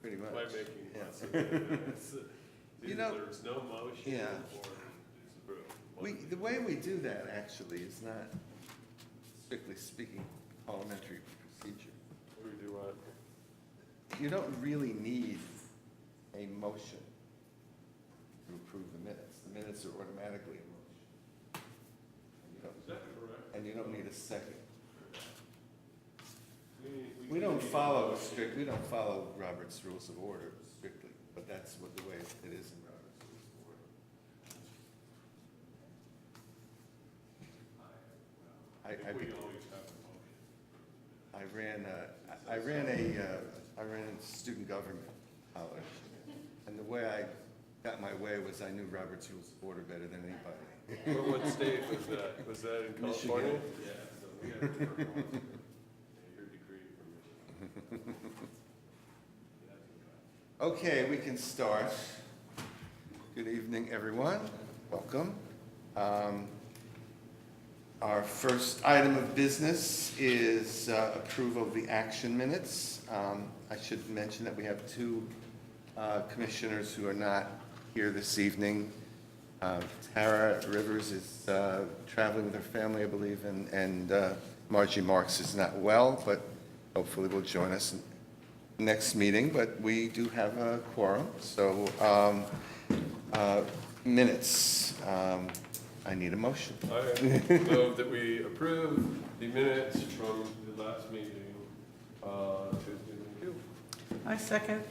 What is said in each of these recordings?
Pretty much. By making Yeah. less of it. It's, You know, there's no motion yeah. or it's approved. The way we do that actually is not, strictly speaking, parliamentary procedure. We do what? You don't really need a motion to approve the minutes. The minutes are automatically a motion. Is that correct? And you don't need a second. We We don't follow Robert's Rules of Order strictly, but that's what the way it is in Robert's Rules of Order. I think we always have a motion. I ran a student government college, and the way I got my way was I knew Robert's Rules of Order better than anybody. What state was that? Was that in Michigan. California? Yeah, so we have different ones. Your degree from Michigan. Okay, we can start. Good evening, everyone. Welcome. Our first item of business is approval of the action minutes. I should mention that we have two commissioners who are not here this evening. Tara Rivers is traveling with her family, I believe, and Margie Marks is not well, but hopefully will join us next meeting. But we do have a quorum, so minutes. I need a motion. I move that we approve the minutes from the last meeting, Tuesday, thank you. I second.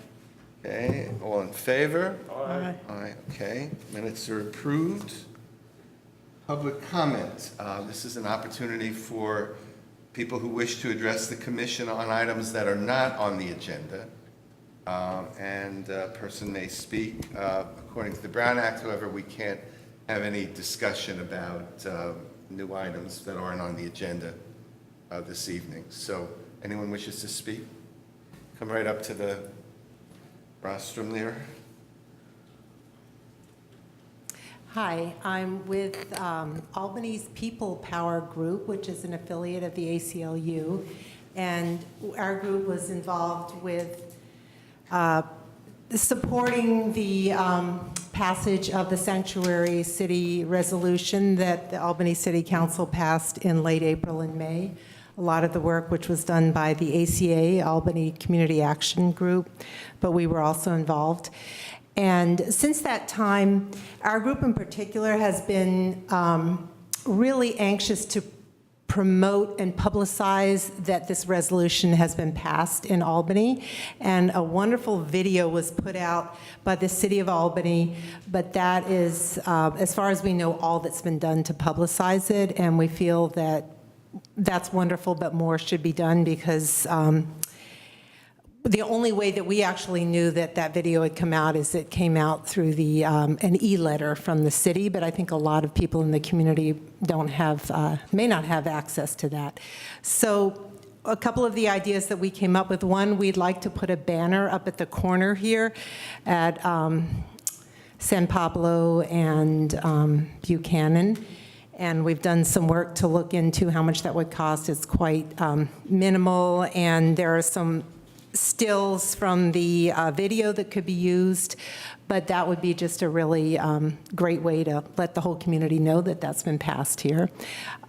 Okay, all in favor? Aye. Aye, okay. Minutes are approved. Public comment. This is an opportunity for people who wish to address the commission on items that are not on the agenda. And a person may speak. According to the Brown Act, however, we can't have any discussion about new items that aren't on the agenda this evening. So anyone wishes to speak? Come right up to the rostrum there. Hi, I'm with Albany's People Power Group, which is an affiliate of the ACLU. And our group was involved with supporting the passage of the Sanctuary City resolution that the Albany City Council passed in late April and May. A lot of the work which was done by the ACA, Albany Community Action Group, but we were also involved. And since that time, our group in particular has been really anxious to promote and publicize that this resolution has been passed in Albany. And a wonderful video was put out by the City of Albany, but that is, as far as we know, all that's been done to publicize it. And we feel that that's wonderful, but more should be done because the only way that we actually knew that that video had come out is it came out through the an e-letter from the city, but I think a lot of people in the community don't have, may not have access to that. So a couple of the ideas that we came up with, one, we'd like to put a banner up at the corner here at San Pablo and Buchanan. And we've done some work to look into how much that would cost. It's quite minimal, and there are some stills from the video that could be used, but that would be just a really great way to let the whole community know that that's been passed here.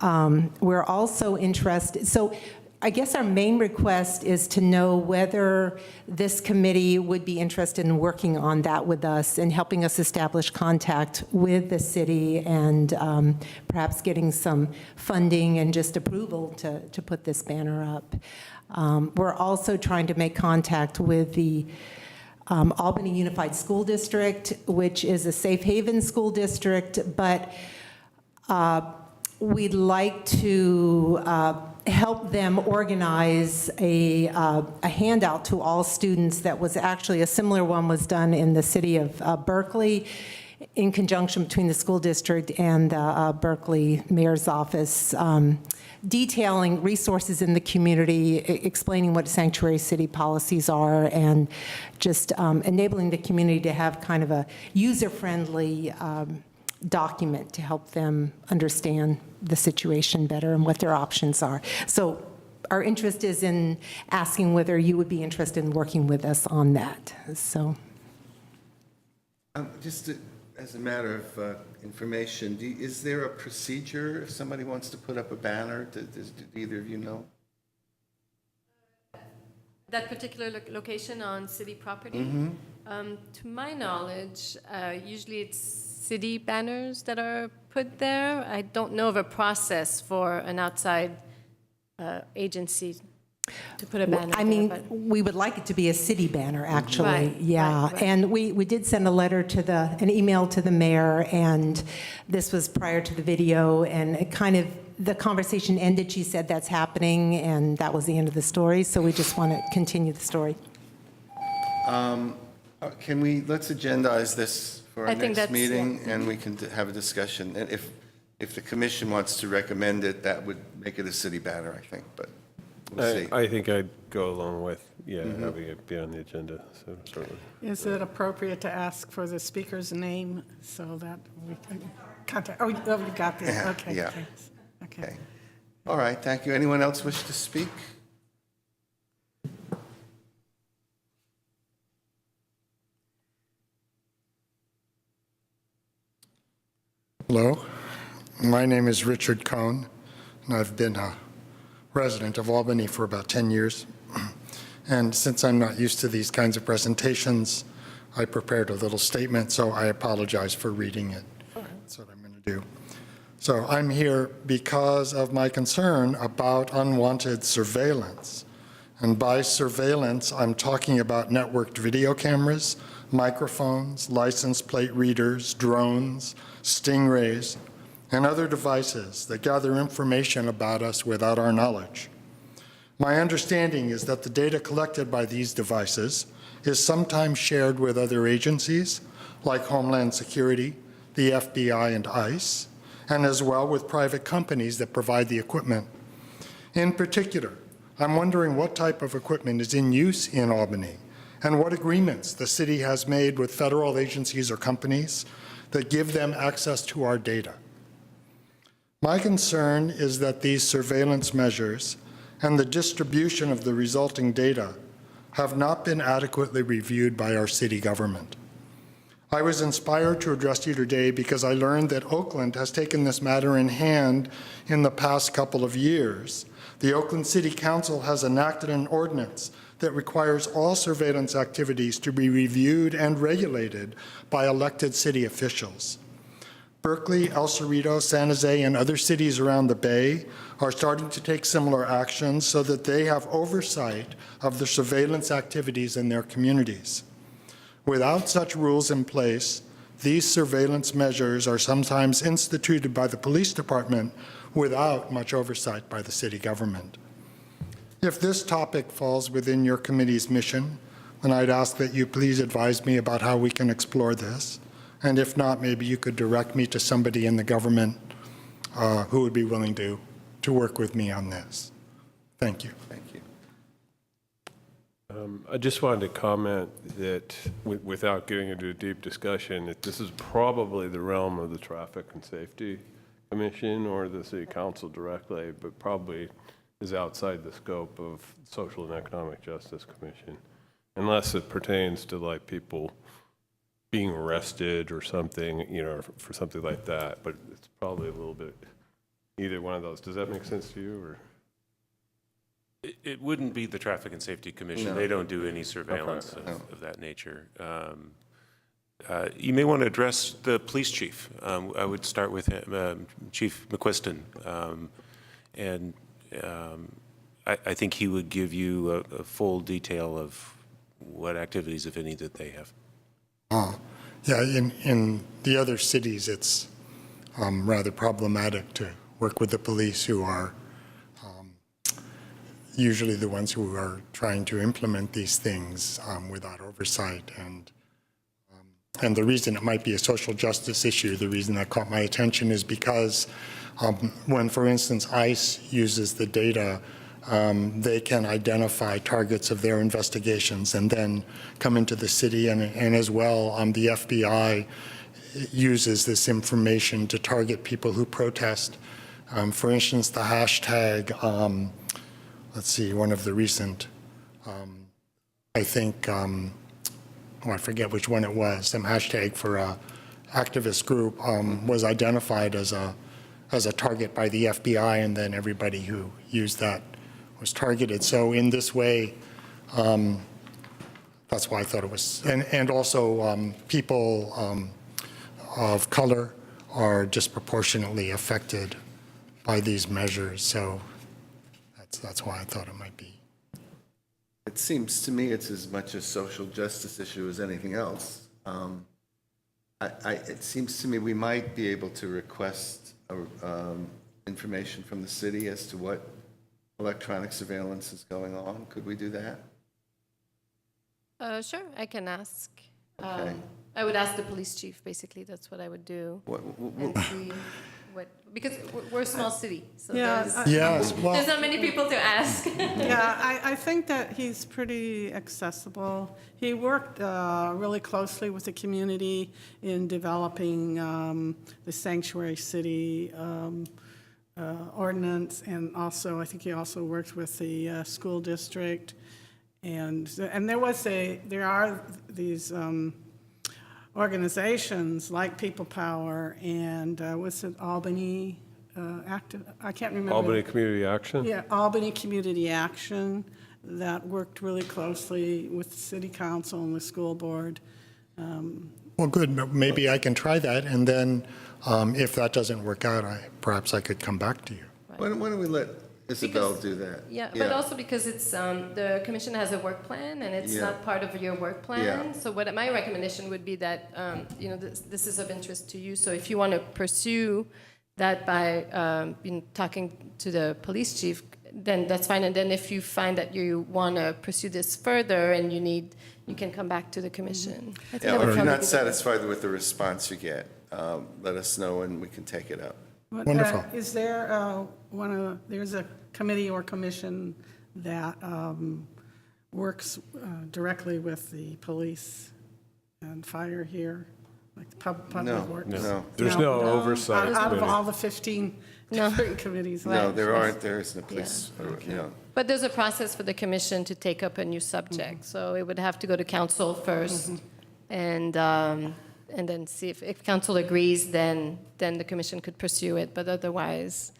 We're also interested, so I guess our main request is to know whether this committee would be interested in working on that with us and helping us establish contact with the city and perhaps getting some funding and just approval to put this banner up. We're also trying to make contact with the Albany Unified School District, which is a safe haven school district, but we'd like to help them organize a handout to all students that was actually, a similar one was done in the city of Berkeley in conjunction between the school district and the Berkeley mayor's office, detailing resources in the community, explaining what sanctuary city policies are, and just enabling the community to have kind of a user-friendly document to help them understand the situation better and what their options are. So our interest is in asking whether you would be interested in working with us on that, so. As a matter of information, is there a procedure if somebody wants to put up a banner? Do either of you know? That particular location on city property? To my knowledge, usually it's city banners that are put there. I don't know of a process for an outside agency to put a banner I there, mean, but- we would like it to be a city banner, actually, Right, yeah. right, right. And we did send a letter to an email to the mayor, and this was prior to the video, and it kind of, the conversation ended, she said that's happening, and that was the end of the story, so we just want to continue the story. Let's agendize this for our I think next that's- meeting, yeah. and we can have a discussion. And if the commission wants to recommend it, that would make it a city banner, I think, but we'll see. I think I'd go along with, having it be on the agenda, so certainly. Is it appropriate to ask for the speaker's name so that we can contact? Oh, we got this, Yeah, okay. yeah. Thanks. Okay. Okay. All right, thank you. Anyone else wish to speak? Hello, my name is Richard Cohn, and I've been a resident of Albany for about 10 years. And since I'm not used to these kinds of presentations, I prepared a little statement, so I apologize for reading it. That's what I'm going to do. So I'm here because of my concern about unwanted surveillance. And by surveillance, I'm talking about networked video cameras, microphones, license plate readers, drones, stingrays, and other devices that gather information about us without our knowledge. My understanding is that the data collected by these devices is sometimes shared with other agencies, like Homeland Security, the FBI, and ICE, and as well with private companies that provide the equipment. In particular, I'm wondering what type of equipment is in use in Albany and what agreements the city has made with federal agencies or companies that give them access to our data. My concern is that these surveillance measures and the distribution of the resulting data have not been adequately reviewed by our city government. I was inspired to address you today because I learned that Oakland has taken this matter in hand in the past couple of years. The Oakland City Council has enacted an ordinance that requires all surveillance activities to be reviewed and regulated by elected city officials. Berkeley, El Cerrito, San Jose, and other cities around the Bay are starting to take similar actions so that they have oversight of the surveillance activities in their communities. Without such rules in place, these surveillance measures are sometimes instituted by the police department without much oversight by the city government. If this topic falls within your committee's mission, then I'd ask that you please advise me about how we can explore this. And if not, maybe you could direct me to somebody in the government who would be willing to work with me on this. Thank you. Thank you. I just wanted to comment that, without getting into a deep discussion, that this is probably the realm of the Traffic and Safety Commission or the City Council directly, but probably is outside the scope of Social and Economic Justice Commission, unless it pertains to like people being arrested or something, for something like that. But it's probably a little bit either one of those. Does that make sense to you, or? It wouldn't be the Traffic and Safety Commission. No. They don't do any surveillance Okay. No. of that nature. You may want to address the police chief. I would start with Chief McQuiston. I think he would give you a full detail of what activities, if any, that they have. Yeah, in the other cities, it's rather problematic to work with the police, who are usually the ones who are trying to implement these things without oversight. And the reason it might be a social justice issue, the reason that caught my attention is because when, for instance, ICE uses the data, they can identify targets of their investigations and then come into the city. And as well, the FBI uses this information to target people who protest. For instance, the hashtag let's see, one of the recent, I think, I forget which one it was, some hashtag for a activist group was identified as a target by the FBI, and then everybody who used that was targeted. So in this way, that's why I thought it was, and also people of color are disproportionately affected by these measures. So that's why I thought it might be. It seems to me it's as much a social justice issue as anything else. It seems to me we might be able to request information from the city as to what electronic surveillance is going on. Could we do that? Sure, I can ask. Okay. I would ask the police chief, basically, that's what I would do. And see what, because we're a small city, so Yeah, Yes, well, there's not many people to ask. Yeah, I think that he's pretty accessible. He worked really closely with the community in developing the sanctuary city ordinance, and also, I think he also worked with the school district. And there are these organizations like People Power and what's it, Albany Active, I can't remember. Albany Community Action? Yeah, Albany Community Action that worked really closely with the city council and the school board. well, good. Maybe I can try that, and then if that doesn't work out, perhaps I could come back to you. Why don't we let Isabel Because- do that? Yeah, but also because it's, the commission has a work plan, and it's Yeah. not part of your work plan. Yeah. So what my recommendation would be that, this is of interest to you, so if you want to pursue that by, talking to the police chief, then that's fine, and then if you find that you want to pursue this further and you can come back to the commission. I think Yeah, that or would if you're probably not be the satisfied with the response you get, let us know and we can take it up. But, Wonderful. Is there there's a committee or commission that works directly with the police and fire here, like the public No, works? no. There's no oversight Out of committee. all the 15 different committees. No, right. there isn't a police, But there's a process for the commission to take up a new subject, so it would have to go to council first, and then see if council agrees, then the commission could pursue it, but otherwise,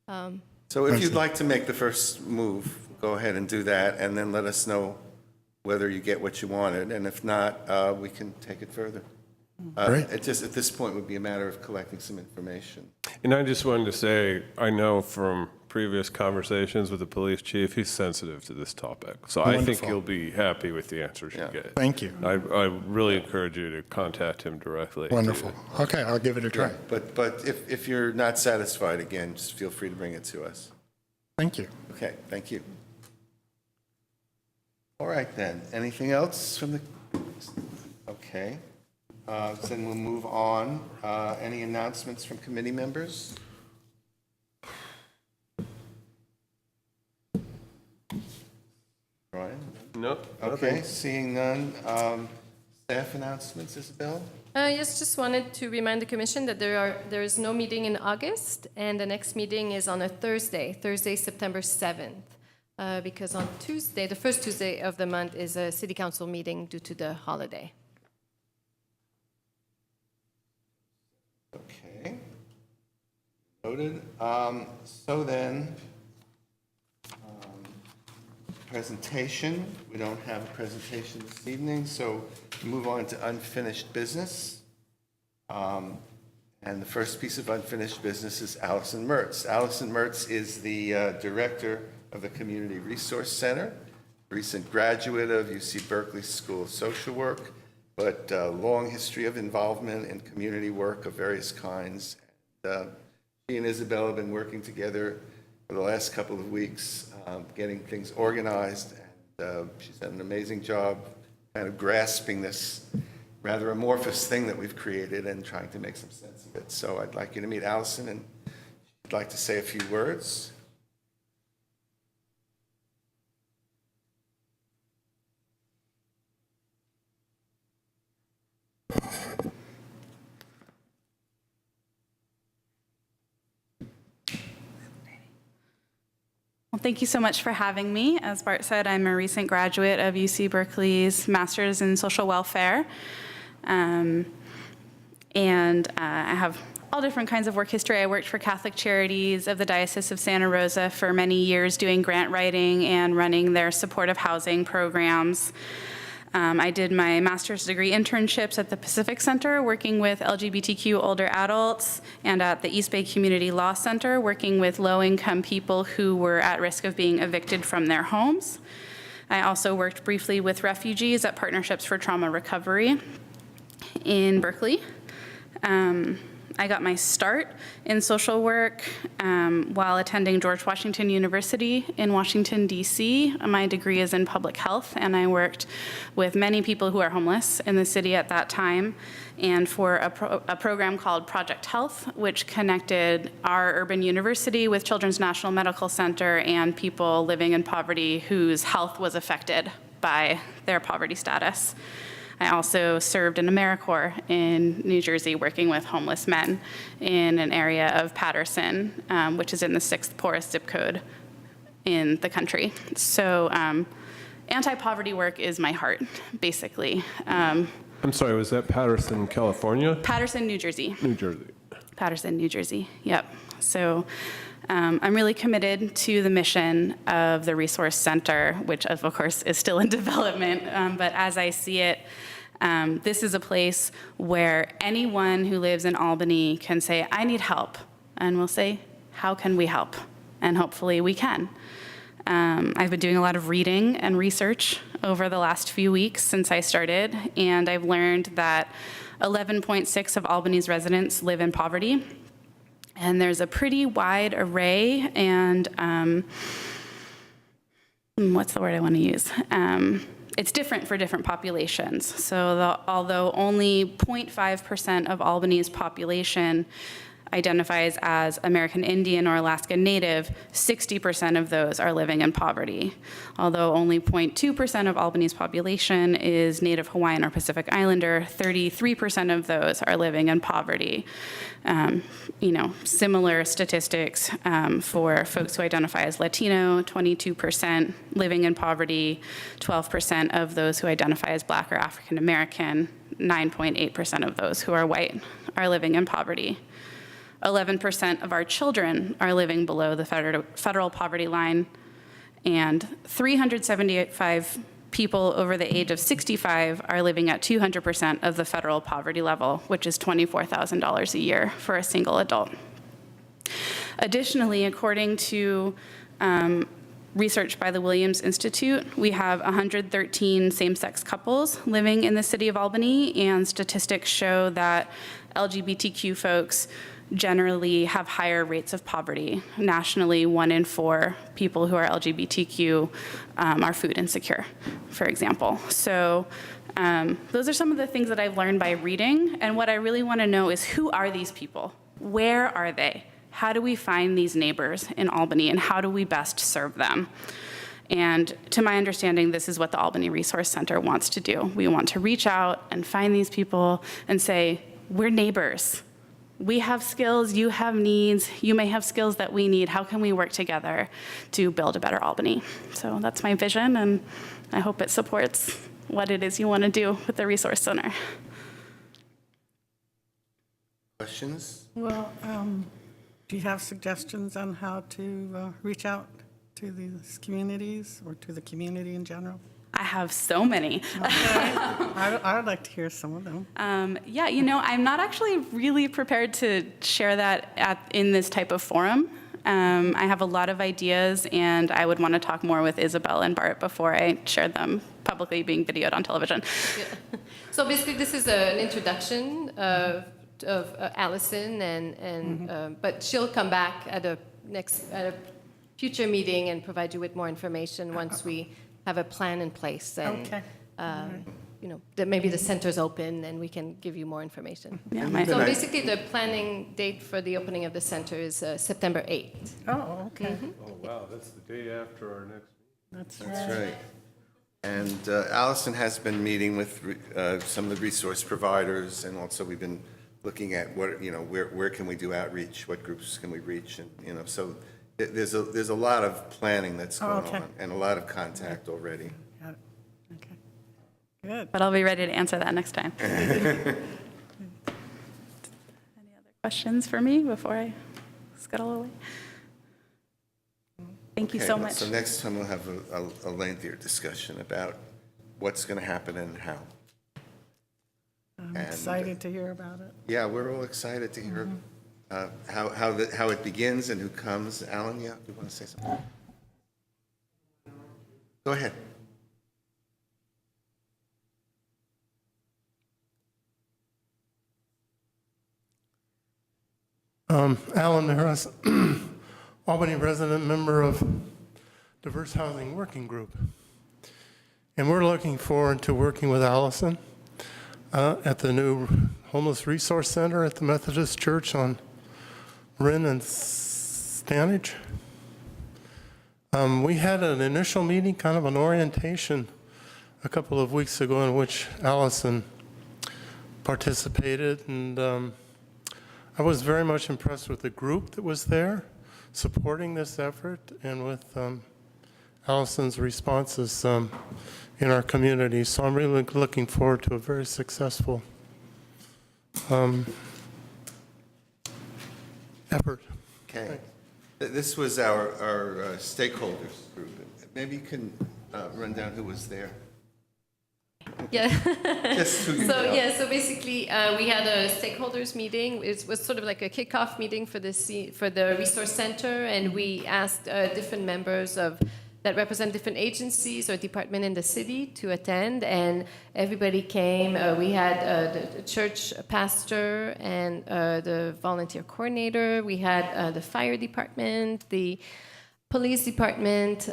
So if you'd like to make the first move, go ahead and do that, and then let us know whether you get what you wanted, and if not, we can take it further. Great. It just, at this point, would be a matter of collecting some information. And I just wanted to say, I know from previous conversations with the police chief, he's sensitive to this topic. So I think Wonderful. you'll be happy with the answers you Yeah. get. Thank you. I really encourage you to contact him directly. Wonderful. Okay, I'll give it a try. But if you're not satisfied, again, just feel free to bring it to us. Thank you. Okay, thank you. All right, then. Anything else from the, okay. Then we'll move on. Any announcements from committee members? Brian? No. Okay, seeing none. Staff announcements, Isabel? yes, just wanted to remind the commission that there is no meeting in August, and the next meeting is on a Thursday, September 7th, because on Tuesday, the first Tuesday of the month, is a city council meeting due to the holiday. Okay. Noted. So then, presentation. We don't have a presentation this evening, so move on to unfinished business. And the first piece of unfinished business is Allison Mertz. Allison Mertz is the director of the Community Resource Center, recent graduate of UC Berkeley School of Social Work, but long history of involvement in community work of various kinds. She and Isabel have been working together for the last couple of weeks, getting things organized, and she's done an amazing job kind of grasping this rather amorphous thing that we've created and trying to make some sense of it. So I'd like you to meet Allison, and she'd like to say a few words. Thank you so much for having me. As Bart said, I'm a recent graduate of UC Berkeley's Master's in Social Welfare. I have all different kinds of work history. I worked for Catholic Charities of the Diocese of Santa Rosa for many years doing grant writing and running their supportive housing programs. I did my master's degree internships at the Pacific Center, working with LGBTQ older adults, and at the East Bay Community Law Center, working with low-income people who were at risk of being evicted from their homes. I also worked briefly with refugees at Partnerships for Trauma Recovery in Berkeley. I got my start in social work while attending George Washington University in Washington, D.C. My degree is in public health, and I worked with many people who are homeless in the city at that time, and for a program called Project Health, which connected our urban university with Children's National Medical Center and people living in poverty whose health was affected by their poverty status. I also served in AmeriCorps in New Jersey, working with homeless men in an area of Patterson, which is in the 6th poorest zip code in the country. So anti-poverty work is my heart, basically. I'm sorry, was that Patterson, California? Patterson, New Jersey. New Jersey. Patterson, New Jersey, yep. So I'm really committed to the mission of the Resource Center, which of course is still in development, but as I see it, this is a place where anyone who lives in Albany can say, I need help, and we'll say, how can we help? And hopefully we can. I've been doing a lot of reading and research over the last few weeks since I started, and I've learned that 11.6 of Albany's residents live in poverty. And there's a pretty wide array and, what's the word I want to use? It's different for different populations. So although only 0.5% of Albany's population identifies as American Indian or Alaska Native, 60% of those are living in poverty. Although only 0.2% of Albany's population is Native Hawaiian or Pacific Islander, 33% of those are living in poverty. Similar statistics for folks who identify as Latino, 22% living in poverty, 12% of those who identify as Black or African American, 9.8% of those who are white are living in poverty. 11% of our children are living below the federal poverty line, and 375 people over the age of 65 are living at 200% of the federal poverty level, which is $24,000 a year for a single adult. Additionally, according to research by the Williams Institute, we have 113 same-sex couples living in the city of Albany, and statistics show that LGBTQ folks generally have higher rates of poverty. Nationally, 1 in 4 people who are LGBTQ are food insecure, for example. So those are some of the things that I've learned by reading, and what I really want to know is, who are these people? Where are they? How do we find these neighbors in Albany, and how do we best serve them? And to my understanding, this is what the Albany Resource Center wants to do. We want to reach out and find these people and say, we're neighbors. We have skills, you have needs, you may have skills that we need. How can we work together to build a better Albany? So that's my vision, and I hope it supports what it is you want to do with the Resource Center. Questions? Well, do you have suggestions on how to reach out to these communities or to the community in general? I have so many. I would like to hear some of them. Yeah, I'm not actually really prepared to share that in this type of forum. I have a lot of ideas, and I would want to talk more with Isabel and Bart before I shared them publicly being videoed on television. Yeah. So basically, this is an introduction of Allison, but she'll come back at a future meeting and provide you with more information once we have a plan in place, and Okay. That maybe the center's open and we can give you more information. Yeah, So basically, the planning date for the opening of the center is September 8th. Oh, okay. Oh, wow, that's the day after our next meeting. That's Right. And Allison has been meeting with some of the resource providers, and also we've been looking at where can we do outreach, what groups can we reach, and so there's a lot of planning that's going okay. on and a lot of contact already. Got it. Okay. Good. But I'll be ready to answer that next time. Any other questions for me before I scuttle away? Thank you Okay, so much. So next time we'll have a lengthier discussion about what's going to happen and how. I'm And, excited to hear about it. Yeah, we're all excited to hear how it begins and who comes. Alan, yeah, you want to say something? Go ahead. Alan Harris, Albany resident, member of Diverse Housing Working Group. And we're looking forward to working with Allison at the new Homeless Resource Center at the Methodist Church on Wren and Stanage. We had an initial meeting, kind of an orientation, a couple of weeks ago in which Allison participated, and I was very much impressed with the group that was there supporting this effort and with Allison's responses in our community. So I'm really looking forward to a very successful effort. Okay. This was our stakeholders group. Maybe you can run down who was there. Yeah. Just who you know. So basically, we had a stakeholders meeting. It was sort of like a kickoff meeting for the resource center, and we asked different members that represent different agencies or department in the city to attend, and everybody came. We had the church pastor and the volunteer coordinator. We had the fire department, the police department.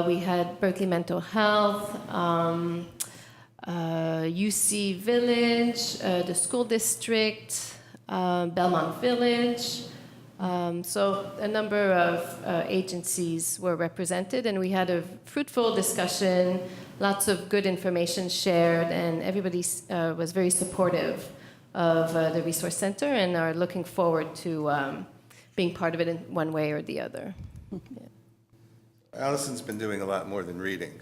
We had Berkeley Mental Health. UC Village, the school district, Belmont Village. So a number of agencies were represented, and we had a fruitful discussion, lots of good information shared, and everybody was very supportive of the Resource Center and are looking forward to being part of it in one way or the other. Yeah. Allison's been doing a lot more than reading.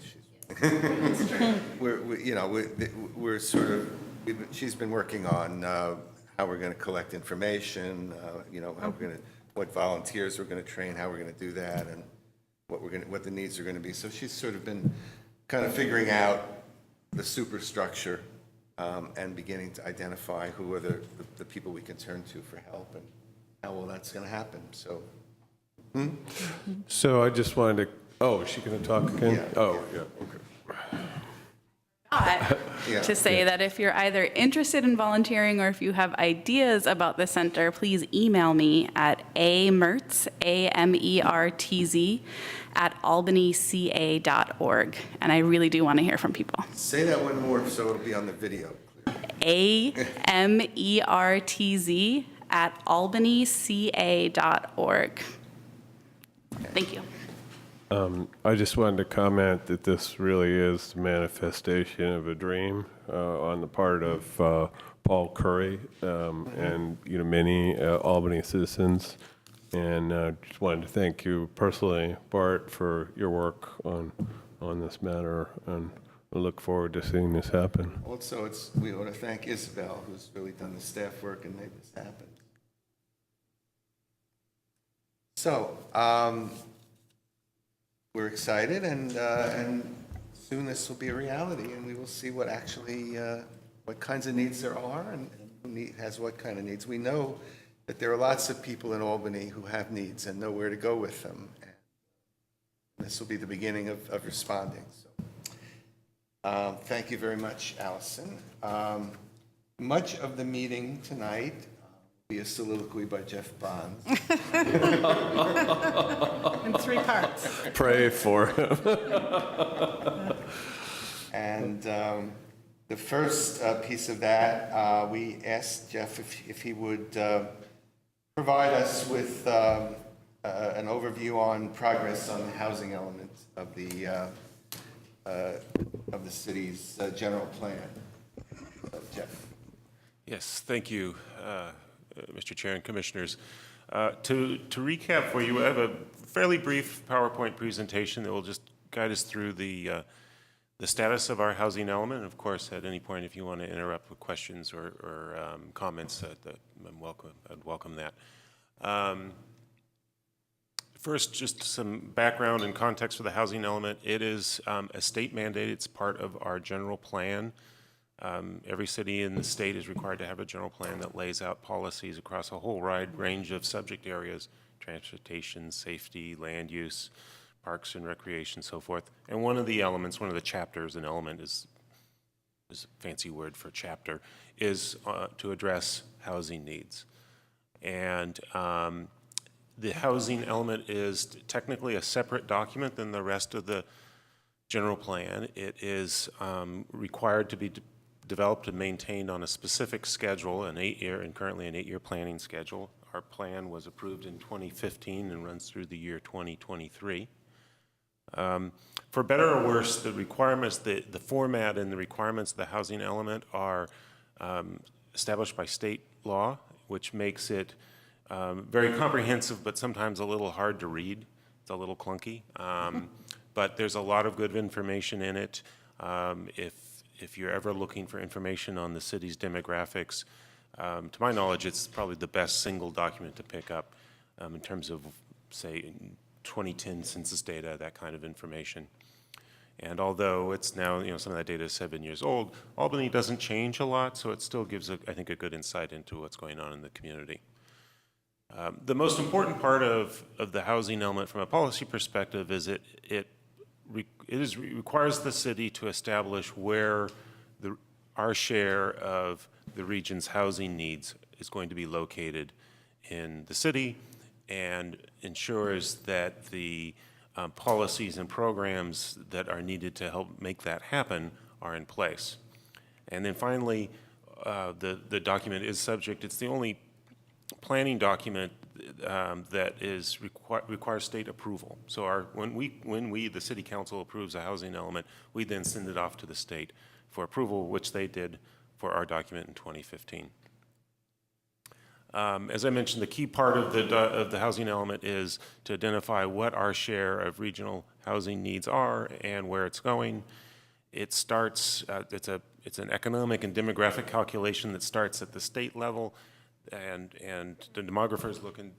She's been working on how we're going to collect information, what volunteers we're going to train, how we're going to do that, and what the needs are going to be. So she's sort of been kind of figuring out the superstructure and beginning to identify who are the people we can turn to for help and how well that's going to happen. So. So I just wanted to, is she going to talk again? Yeah. Oh, yeah, okay. Yeah. To say that if you're either interested in volunteering or if you have ideas about the center, please email me at amertz, AMERTZ, @albanyca.org. And I really do want to hear from people. Say that one more so it'll be on the video. AMERTZ @albanyca.org. Thank you. I just wanted to comment that this really is the manifestation of a dream on the part of Paul Curry and many Albany citizens. And just wanted to thank you personally, Bart, for your work on this matter, and I look forward to seeing this happen. Also, we want to thank Isabel, who's really done the staff work and made this happen. So, we're excited, and soon this will be a reality, and we will see what kinds of needs there are, and who has what kind of needs. We know that there are lots of people in Albany who have needs and know where to go with them. And this will be the beginning of responding. So, thank you very much, Allison. Much of the meeting tonight will be a soliloquy by Jeff Bonds. In 3 parts. Pray for him. And the first piece of that, we asked Jeff if he would provide us with an overview on progress on the housing element of the city's general plan. Jeff. Yes, thank you, Mr. Chair and Commissioners. To recap for you, I have fairly brief PowerPoint presentation that will just guide us through the status of our housing element. And of course, at any point, if you want to interrupt with questions or comments, I'd welcome that. First, just some background and context for the housing element. It is a state mandate. It's part of our general plan. Every city in the state is required to have a general plan that lays out policies across a whole wide range of subject areas: transportation, safety, land use, parks and recreation, so forth. And one of the elements, one of the chapters, an element is a fancy word for chapter, is to address housing needs. And the housing element is technically a separate document than the rest of the general plan. It is required to be developed and maintained on a specific schedule, an 8-year, and currently an 8-year planning schedule. Our plan was approved in 2015 and runs through the year 2023. For better or worse, the requirements, the format and the requirements of the housing element are established by state law, which makes it very comprehensive, but sometimes a little hard to read. It's a little clunky, but there's a lot of good information in it. If you're ever looking for information on the city's demographics, to my knowledge, it's probably the best single document to pick up in terms of, say, 2010 census data, that kind of information. And although it's now, some of that data is 7 years old, Albany doesn't change a lot, so it still gives, I think, a good insight into what's going on in the community. The most important part of the housing element from a policy perspective is it requires the city to establish where our share of the region's housing needs is going to be located in the city, and ensures that the policies and programs that are needed to help make that happen are in place. And then finally, the document is subject, it's the only planning document that requires state approval. So when we, the city council, approves a housing element, we then send it off to the state for approval, which they did for our document in 2015. As I mentioned, the key part of the housing element is to identify what our share of regional housing needs are and where it's going. It starts, it's an economic and demographic calculation that starts at the state level, and the demographers look and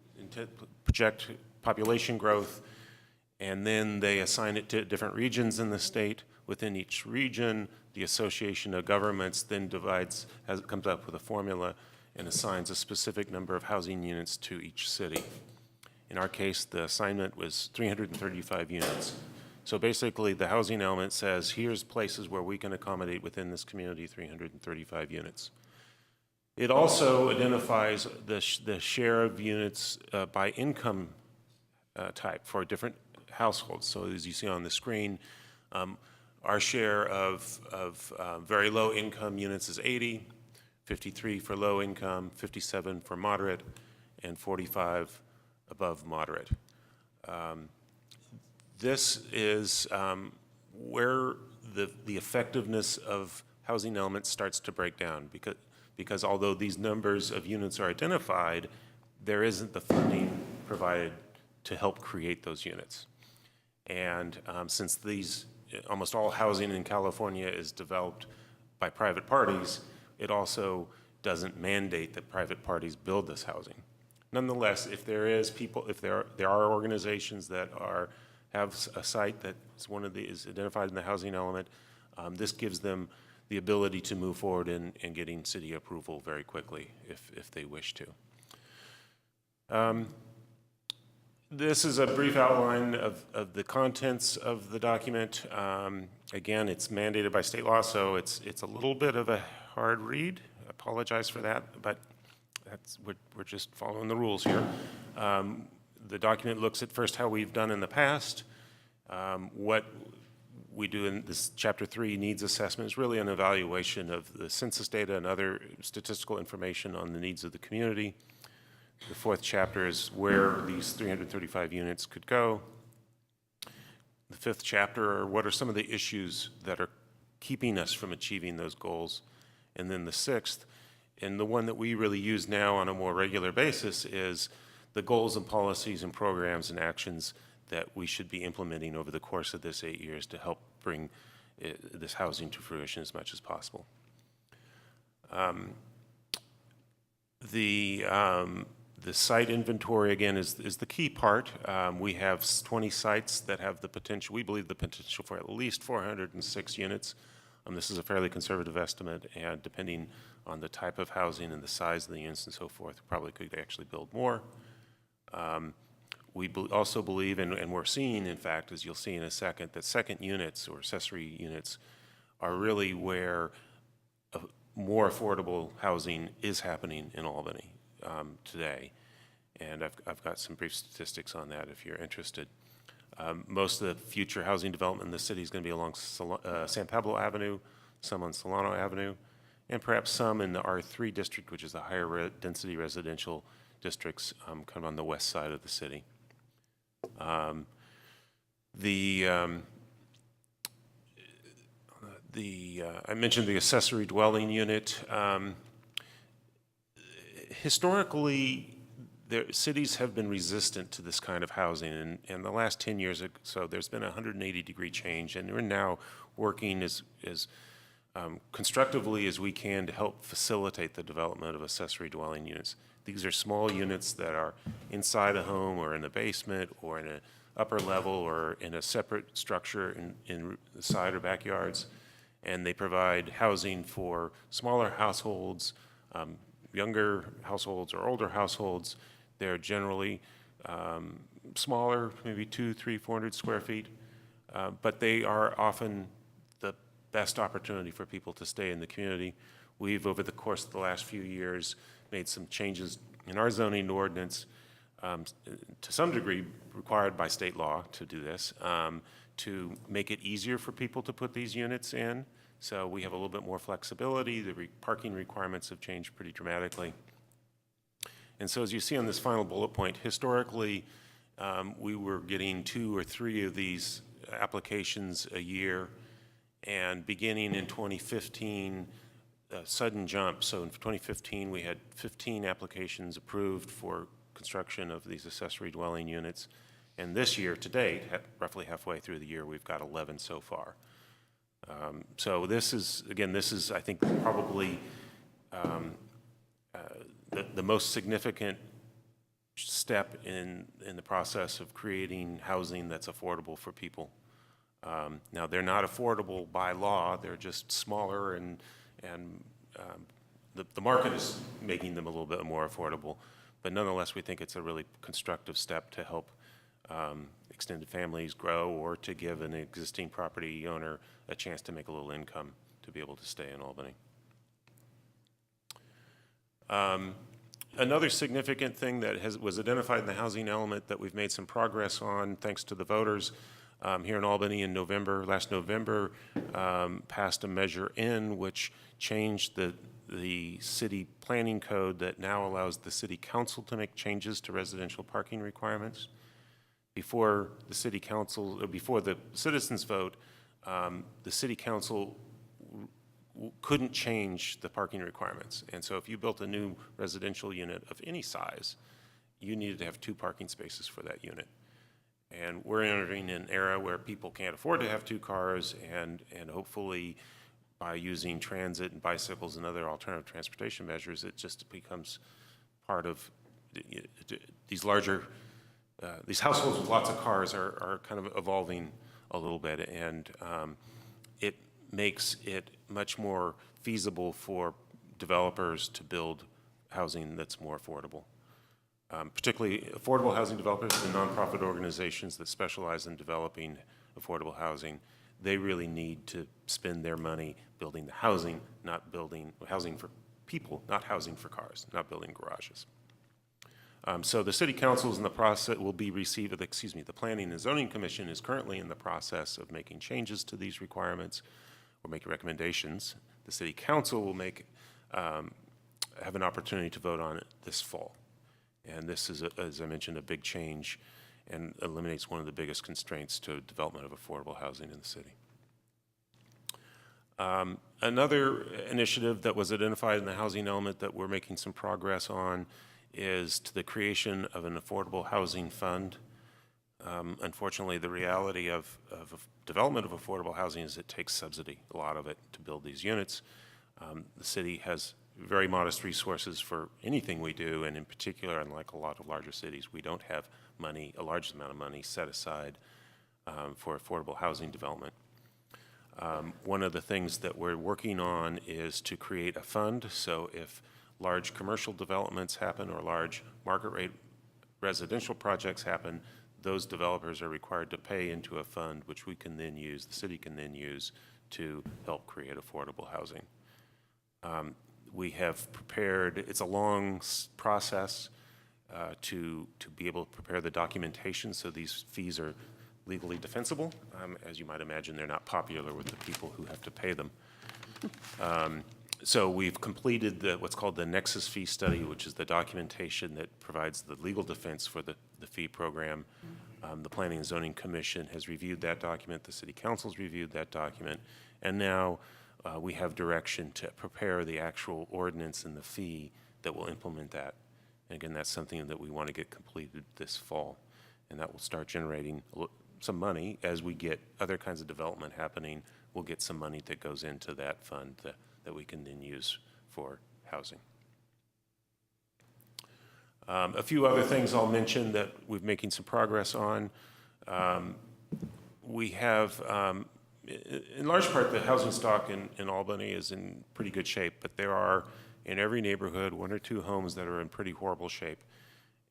project population growth, and then they assign it to different regions in the state. Within each region, the Association of Governments then comes up with a formula and assigns a specific number of housing units to each city. In our case, the assignment was 335 units. So basically, the housing element says, here's places where we can accommodate within this community 335 units. It also identifies the share of units by income type for different households. So as you see on the screen, our share of very low income units is 80, 53 for low income, 57 for moderate, and 45 above moderate. This is where the effectiveness of housing elements starts to break down, because although these numbers of units are identified, there isn't the funding provided to help create those units. And since almost all housing in California is developed by private parties, it also doesn't mandate that private parties build this housing. Nonetheless, if there are organizations that have a site that is identified in the housing element, this gives them the ability to move forward in getting city approval very quickly if they wish to. This is a brief outline of the contents of the document. Again, it's mandated by state law, so it's a little bit of a hard read. I apologize for that, but we're just following the rules here. The document looks at first how we've done in the past. What we do in this Chapter 3 needs assessment is really an evaluation of the census data and other statistical information on the needs of the community. The fourth chapter is where these 335 units could go. The fifth chapter are what are some of the issues that are keeping us from achieving those goals. And then the sixth, and the one that we really use now on a more regular basis, is the goals and policies and programs and actions that we should be implementing over the course of this 8 years to help bring this housing to fruition as much as possible. The site inventory, again, is the key part. We have 20 sites that have the potential, we believe the potential for at least 406 units. This is a fairly conservative estimate, and depending on the type of housing and the size of the units and so forth, we probably could actually build more. We also believe, and we're seeing, in fact, as you'll see in a second, that second units or accessory units are really where more affordable housing is happening in Albany today. And I've got some brief statistics on that if you're interested. Most of the future housing development in the city is going to be along San Pablo Avenue, some on Solano Avenue, and perhaps some in the R3 district, which is the higher density residential districts kind of on the west side of the city. I mentioned the accessory dwelling unit. Historically, cities have been resistant to this kind of housing, and in the last 10 years or so, there's been a 180-degree change, and we're now working as constructively as we can to help facilitate the development of accessory dwelling units. These are small units that are inside a home or in a basement or in an upper level or in a separate structure in the side or backyards, and they provide housing for smaller households, younger households or older households. They're generally smaller, maybe 200, 300, 400 square feet, but they are often the best opportunity for people to stay in the community. We've, over the course of the last few years, made some changes in our zoning ordinance, to some degree required by state law to do this, to make it easier for people to put these units in. So we have a little bit more flexibility. The parking requirements have changed pretty dramatically. And so as you see on this final bullet point, historically, we were getting 2 or 3 of these applications a year. And beginning in 2015, a sudden jump. So in 2015, we had 15 applications approved for construction of these accessory dwelling units. And this year, to date, roughly halfway through the year, we've got 11 so far. So this is, again, I think, probably the most significant step in the process of creating housing that's affordable for people. Now, they're not affordable by law. They're just smaller, and the market is making them a little bit more affordable. But nonetheless, we think it's a really constructive step to help extended families grow, or to give an existing property owner a chance to make a little income to be able to stay in Albany. Another significant thing that was identified in the housing element that we've made some progress on, thanks to the voters here in Albany in last November, passed a Measure N, which changed the city planning code that now allows the city council to make changes to residential parking requirements. Before the city council, before the citizens vote, the city council couldn't change the parking requirements. And so if you built a new residential unit of any size, you needed to have 2 parking spaces for that unit. And we're entering an era where people can't afford to have 2 cars, and hopefully by using transit and bicycles and other alternative transportation measures, it just becomes part of these larger, these households with lots of cars are kind of evolving a little bit, and it makes it much more feasible for developers to build housing that's more affordable. Particularly affordable housing developers and nonprofit organizations that specialize in developing affordable housing, they really need to spend their money building the housing, not building housing for people, not housing for cars, not building garages. So the city council is in the process, the Planning and Zoning Commission is currently in the process of making changes to these requirements or making recommendations. The city council will have an opportunity to vote on it this fall. And this is, as I mentioned, a big change and eliminates one of the biggest constraints to development of affordable housing in the city. Another initiative that was identified in the housing element that we're making some progress on is to the creation of an affordable housing fund. Unfortunately, the reality of development of affordable housing is it takes subsidy, a lot of it, to build these units. The city has very modest resources for anything we do, and in particular, unlike a lot of larger cities, we don't have money, a large amount of money set aside for affordable housing development. One of the things that we're working on is to create a fund, so if large commercial developments happen or large market rate residential projects happen, those developers are required to pay into a fund, which we can then use, the city can then use to help create affordable housing. We have prepared, it's a long process to be able to prepare the documentation, so these fees are legally defensible. As you might imagine, they're not popular with the people who have to pay them. So we've completed what's called the nexus fee study, which is the documentation that provides the legal defense for the fee program. The Planning and Zoning Commission has reviewed that document, the City Council's reviewed that document, and now we have direction to prepare the actual ordinance and the fee that will implement that. And again, that's something that we want to get completed this fall, and that will start generating some money. As we get other kinds of development happening, we'll get some money that goes into that fund that we can then use for housing. A few other things I'll mention that we're making some progress on. We have, in large part, the housing stock in Albany is in pretty good shape, but there are, in every neighborhood, 1 or 2 homes that are in pretty horrible shape.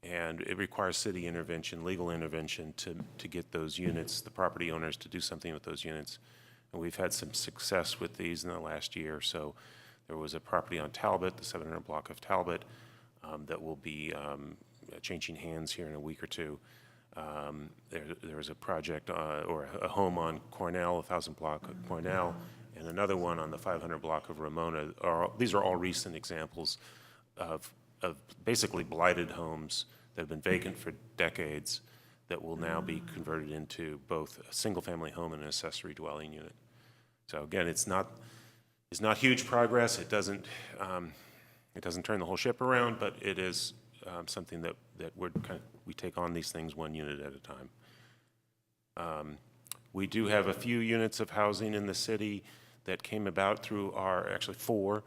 And it requires city intervention, legal intervention, to get those units, the property owners, to do something with those units. And we've had some success with these in the last year. So there was a property on Talbot, the 700 block of Talbot, that will be changing hands here in a week or two. There was a project or a home on Cornell, 1000 block of Cornell, and another one on the 500 block of Ramona. These are all recent examples of basically blighted homes that have been vacant for decades that will now be converted into both a single-family home and an accessory dwelling unit. So again, it's not huge progress. It doesn't turn the whole ship around, but it is something that we take on these things one unit at a time. We do have a few units of housing in the city that came about through actually 4,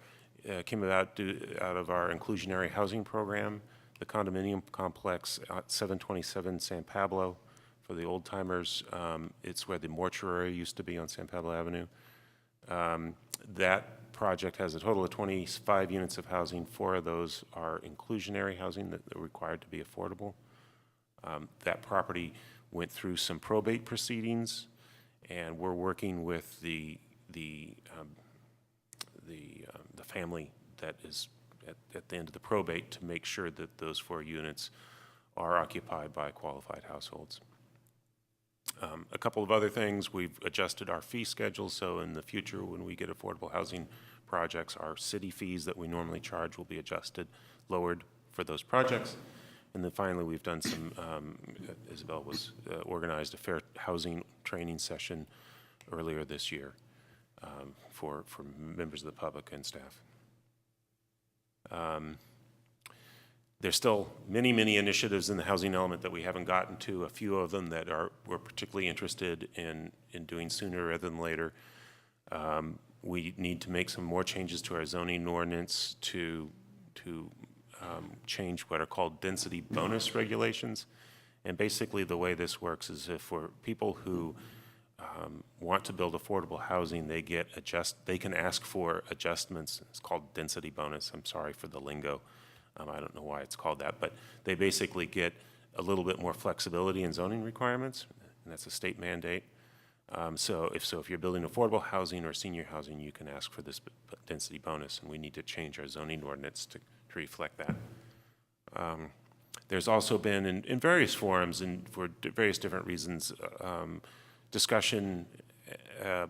came about out of our inclusionary housing program. The condominium complex at 727 San Pablo, for the old timers, it's where the mortuary used to be on San Pablo Avenue. That project has a total of 25 units of housing. 4 of those are inclusionary housing that are required to be affordable. That property went through some probate proceedings, and we're working with the family that is at the end of the probate to make sure that those 4 units are occupied by qualified households. A couple of other things, we've adjusted our fee schedule, so in the future when we get affordable housing projects, our city fees that we normally charge will be adjusted, lowered for those projects. And then finally, we've done some, Isabel was organized a fair housing training session earlier this year for members of the public and staff. There's still many, many initiatives in the housing element that we haven't gotten to. A few of them that we're particularly interested in doing sooner rather than later. We need to make some more changes to our zoning ordinance to change what are called density bonus regulations. And basically the way this works is if for people who want to build affordable housing, they can ask for adjustments. It's called density bonus. I'm sorry for the lingo. I don't know why it's called that, but they basically get a little bit more flexibility in zoning requirements, and that's a state mandate. So if you're building affordable housing or senior housing, you can ask for this density bonus, and we need to change our zoning ordinance to reflect that. There's also been in various forums and for various different reasons discussion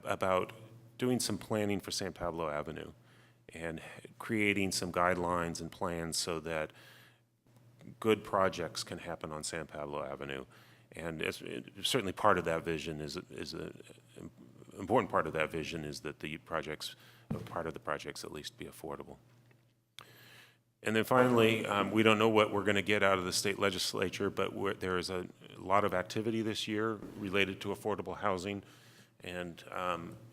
about doing some planning for San Pablo Avenue and creating some guidelines and plans so that good projects can happen on San Pablo Avenue. And certainly part of that vision important part of that vision is that the projects, or part of the projects at least, be affordable. And then finally, we don't know what we're going to get out of the state legislature, but there is a lot of activity this year related to affordable housing. And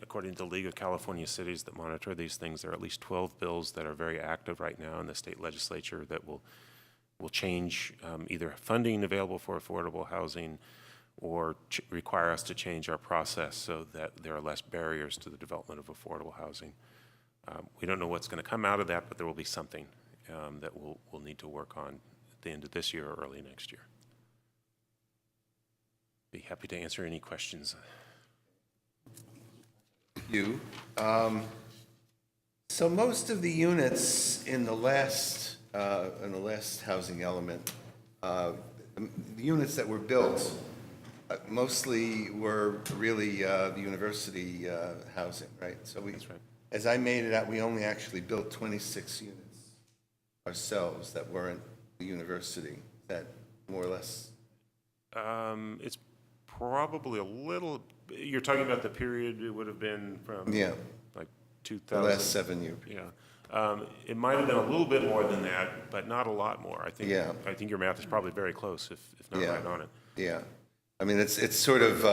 according to the League of California Cities that monitor these things, there are at least 12 bills that are very active right now in the state legislature that will change either funding available for affordable housing or require us to change our process so that there are less barriers to the development of affordable housing. We don't know what's going to come out of that, but there will be something that we'll need to work on at the end of this year or early next year. Be happy to answer any questions. You. So most of the units in the last housing element, the units that were built, mostly were really the university housing, right? So That's right. as I made it out, we only actually built 26 units ourselves that weren't the university. Is that more or less? It's probably a little, you're talking about the period it would have been from Yeah, like the 2000. last 7 years. Yeah. It might have been a little bit more than that, but not a lot more. I think, Yeah. I think your math is probably very close, if not Yeah. right on it. Yeah. I mean, it's sort of,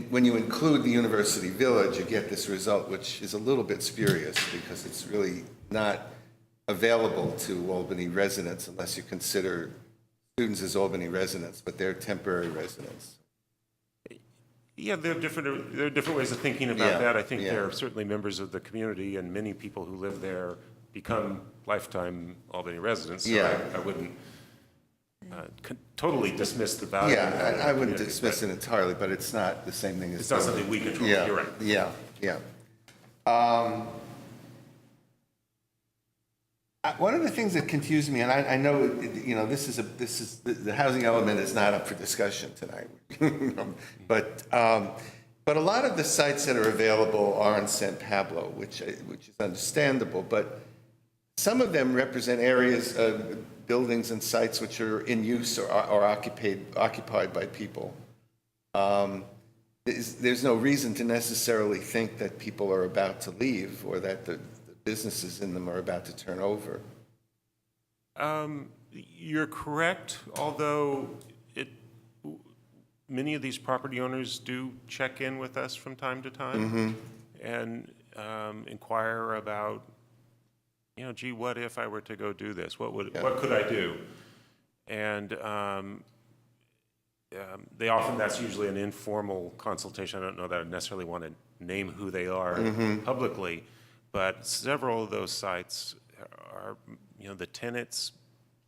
when you include the University Village, you get this result, which is a little bit spurious because it's really not available to Albany residents unless you consider students as Albany residents, but they're temporary residents. Yeah, there are different ways of thinking about Yeah, that. I think yeah. there are certainly members of the community, and many people who live there become lifetime Albany residents. So Yeah. I wouldn't totally dismiss the value. of Yeah, that in the I wouldn't community, dismiss but it entirely, but it's not the same thing as. It's not something we control. Yeah, You're right. yeah, yeah. One of the things that confused me, and I know, the housing element is not up for discussion tonight, but a lot of the sites that are available are in San Pablo, which is understandable, but some of them represent areas, buildings and sites which are in use or occupied by people. There's no reason to necessarily think that people are about to leave or that the businesses in them are about to turn over. You're correct, although many of these property owners do check in with us from time to time and inquire about, gee, what if I were to go do this? What could I do? And they often, that's usually an informal consultation. I don't know that I necessarily want to name who they are publicly, but several of those sites are, the tenants'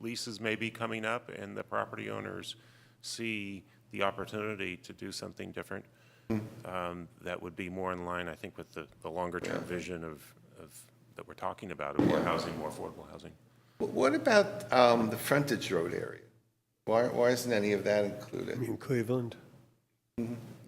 leases may be coming up, and the property owners see the opportunity to do something different that would be more in line, I think, with the longer-term vision of that we're talking about, of more housing, more affordable housing. What about the frontage road area? Why isn't any of that included? In Cleveland?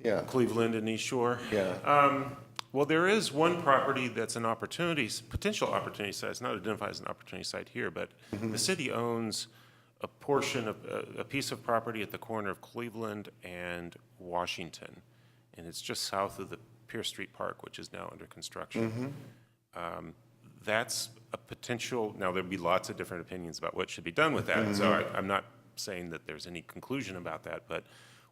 Yeah, Cleveland and East Shore? yeah. Well, there is one property that's an potential opportunity site. It's not identified as an opportunity site here, but the city owns a portion of, a piece of property at the corner of Cleveland and Washington, and it's just south of the Pierce Street Park, which is now under construction. That's a potential, now there'd be lots of different opinions about what should be done with that, so I'm not saying that there's any conclusion about that, but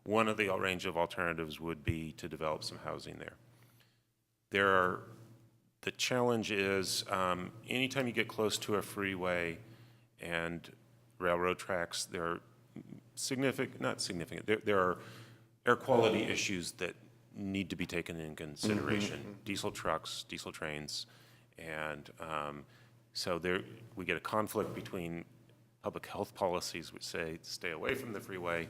one of the range of alternatives would be to develop some housing there. The challenge is, anytime you get close to a freeway and railroad tracks, there are there are air quality issues that need to be taken in consideration. Diesel trucks, diesel trains, and so we get a conflict between public health policies which say stay away from the freeway,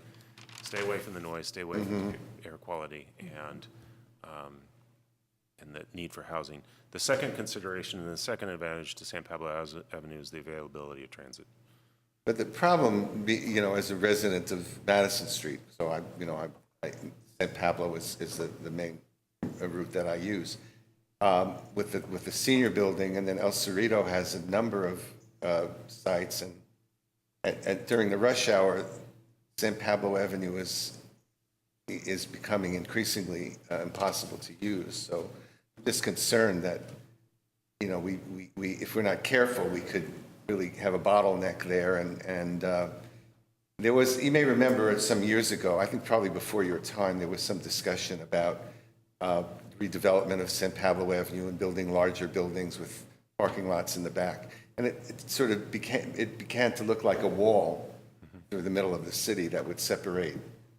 stay away from the noise, stay away from the air quality, and the need for housing. The second consideration and the second advantage to San Pablo Avenue is the availability of transit. But the problem, as a resident of Madison Street, so San Pablo is the main route that I use. With the senior building, and then El Cerrito has a number of sites, and during the rush hour, San Pablo Avenue is becoming increasingly impossible to use. So I'm just concerned that if we're not careful, we could really have a bottleneck there. And there was, you may remember some years ago, I think probably before your time, there was some discussion about redevelopment of San Pablo Avenue and building larger buildings with parking lots in the back. And it sort of began to look like a wall through the middle of the city that would separate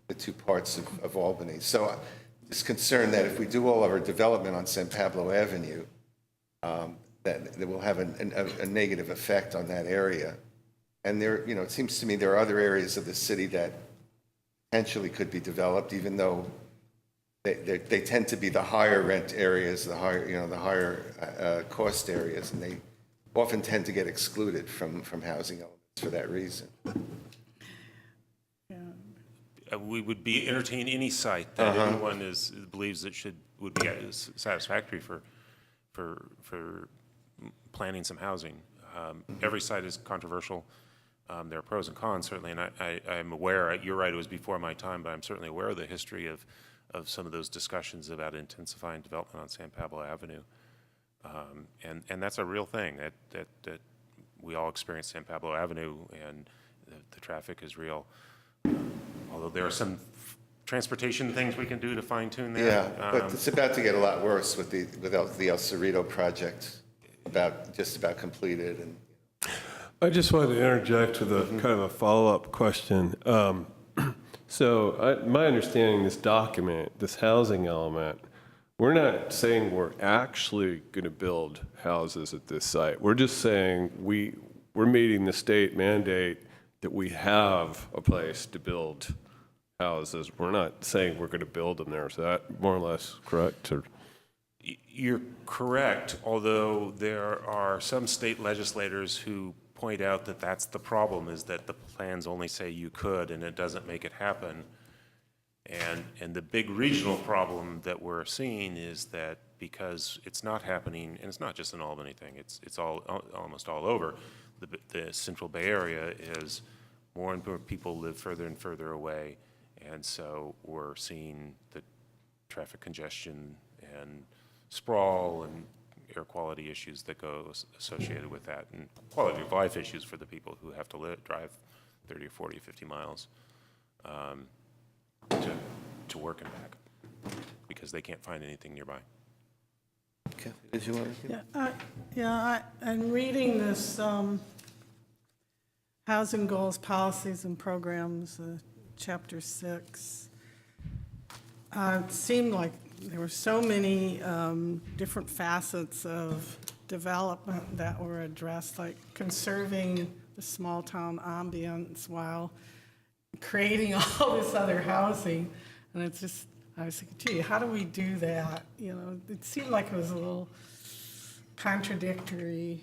the two parts of Albany. So I'm just concerned that if we do all of our development on San Pablo Avenue, that will have a negative effect on that area. And it seems to me there are other areas of the city that potentially could be developed, even though they tend to be the higher rent areas, the higher cost areas, and they often tend to get excluded from housing elements for that reason. We would entertain any site that anyone believes that would be satisfactory for planning some housing. Every site is controversial. There are pros and cons, certainly, and I'm aware, you're right, it was before my time, but I'm certainly aware of the history of some of those discussions about intensifying development on San Pablo Avenue. And that's a real thing, that we all experience San Pablo Avenue, and the traffic is real. Although there are some transportation things we can do to fine tune that. Yeah, but it's about to get a lot worse with the El Cerrito project, just about completed. And I just wanted to interject with a kind of a follow-up question. So my understanding, this document, this housing element, we're not saying we're actually going to build houses at this site. We're just saying we're meeting the state mandate that we have a place to build houses. We're not saying we're going to build them there. Is that more or less correct? Or? You're correct, although there are some state legislators who point out that that's the problem, is that the plans only say you could and it doesn't make it happen. And the big regional problem that we're seeing is that because it's not happening, and it's not just an Albany thing, it's almost all over, the Central Bay Area is more and more people live further and further away, and so we're seeing the traffic congestion and sprawl and air quality issues that go associated with that, and quality of life issues for the people who have to drive 30 or 40 or 50 miles to work and back because they can't find anything nearby. Kathy, did you want to? I'm reading this Housing Goals, Policies, and Programs, Chapter 6. It seemed like there were so many different facets of development that were addressed, like conserving the small town ambience while creating all this other housing. And it's just, I was thinking, gee, how do we do that? It seemed like it was a little contradictory.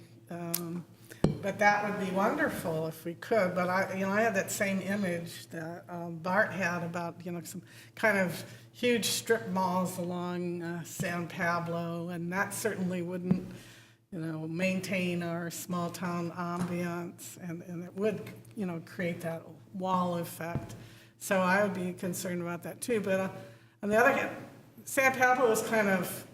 But that would be wonderful if we could. But I had that same image that Bart had about, some kind of huge strip malls along San Pablo, and that certainly wouldn't, maintain our small town ambiance, and it would, create that wall effect. So I would be concerned about that too. But on the other hand, San Pablo is kind of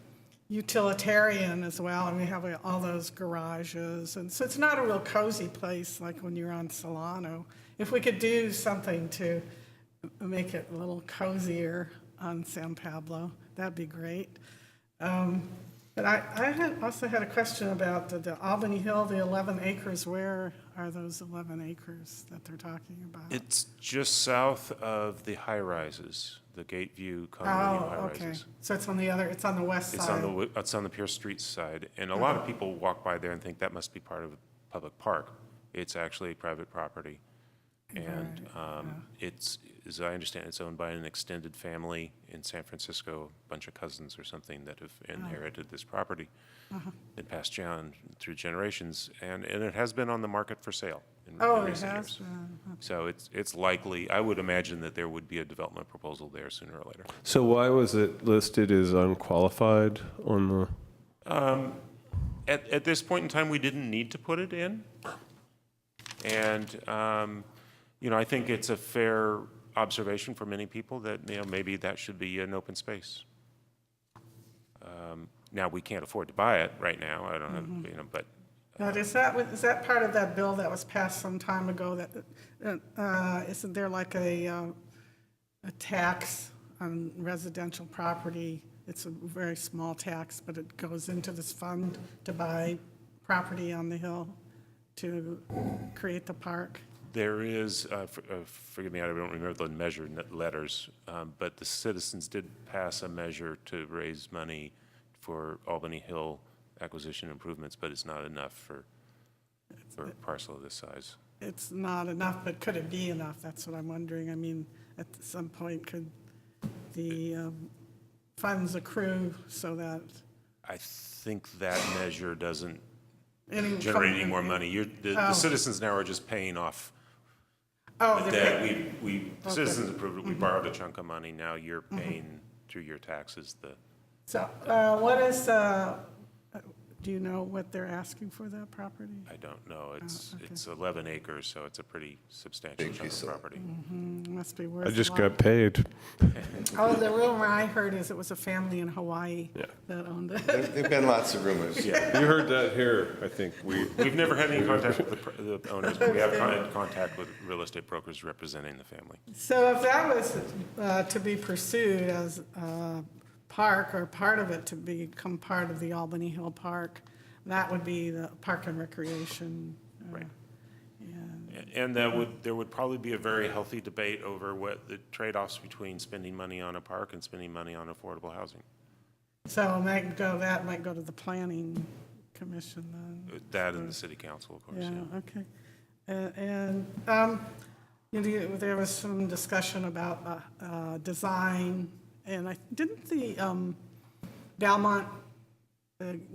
utilitarian as well, and we have all those garages, and so it's not a real cozy place like when you're on Solano. If we could do something to make it a little cozier on San Pablo, that'd be great. But I also had a question about the Albany Hill, the 11 acres. Where are those 11 acres that they're talking about? It's just south of the high-rises, the Gateview condominium high-rises. Okay. So it's on the west side. It's on the Pierce Street side, and a lot of people walk by there and think that must be part of a public park. It's actually private property, and it's, as I understand, it's owned by an extended family in San Francisco, a bunch of cousins or something that have inherited this property and passed down through generations, and it has been on the market for sale in recent years. So it's likely, I would imagine that there would be a development proposal there sooner or later. So why was it listed as unqualified on the? At this point in time, we didn't need to put it in, and I think it's a fair observation for many people that maybe that should be an open space. Now, we can't afford to buy it right now, I don't have, you know, but Now, is that part of that bill that was passed some time ago, that, isn't there like a tax on residential property? It's a very small tax, but it goes into this fund to buy property on the hill to create the park. there is, forgive me, I don't remember the measure letters, but the citizens did pass a measure to raise money for Albany Hill acquisition improvements, but it's not enough for a parcel of this size. It's not enough, but could it be enough? That's what I'm wondering. I mean, at some point, could the funds accrue so that I think that measure doesn't any generate any more money. The citizens now are just paying off Oh, the they're debt. The citizens approved it, we borrowed a chunk of money, now you're paying through your taxes the. So, what is, do you know what they're asking for that property? I don't know, okay. it's 11 acres, so it's a pretty substantial Big chunk piece of of- property. Must be worth I a just lot. got paid. Oh, the rumor I heard is it was a family in Hawaii Yeah. that owned it. There've been lots of rumors. Yeah, You heard that here, I think. we've never had any contact with the owners, but we have had contact with real estate brokers representing the family. So if that was to be pursued as a park, or part of it to become part of the Albany Hill Park, that would be the Park and Recreation. Right. And And there would probably be a very healthy debate over what the trade-offs between spending money on a park and spending money on affordable housing. so that might go to the Planning Commission then. That and the city council, of course, Yeah, yeah. okay. And you know, there was some discussion about design, and didn't the Belmont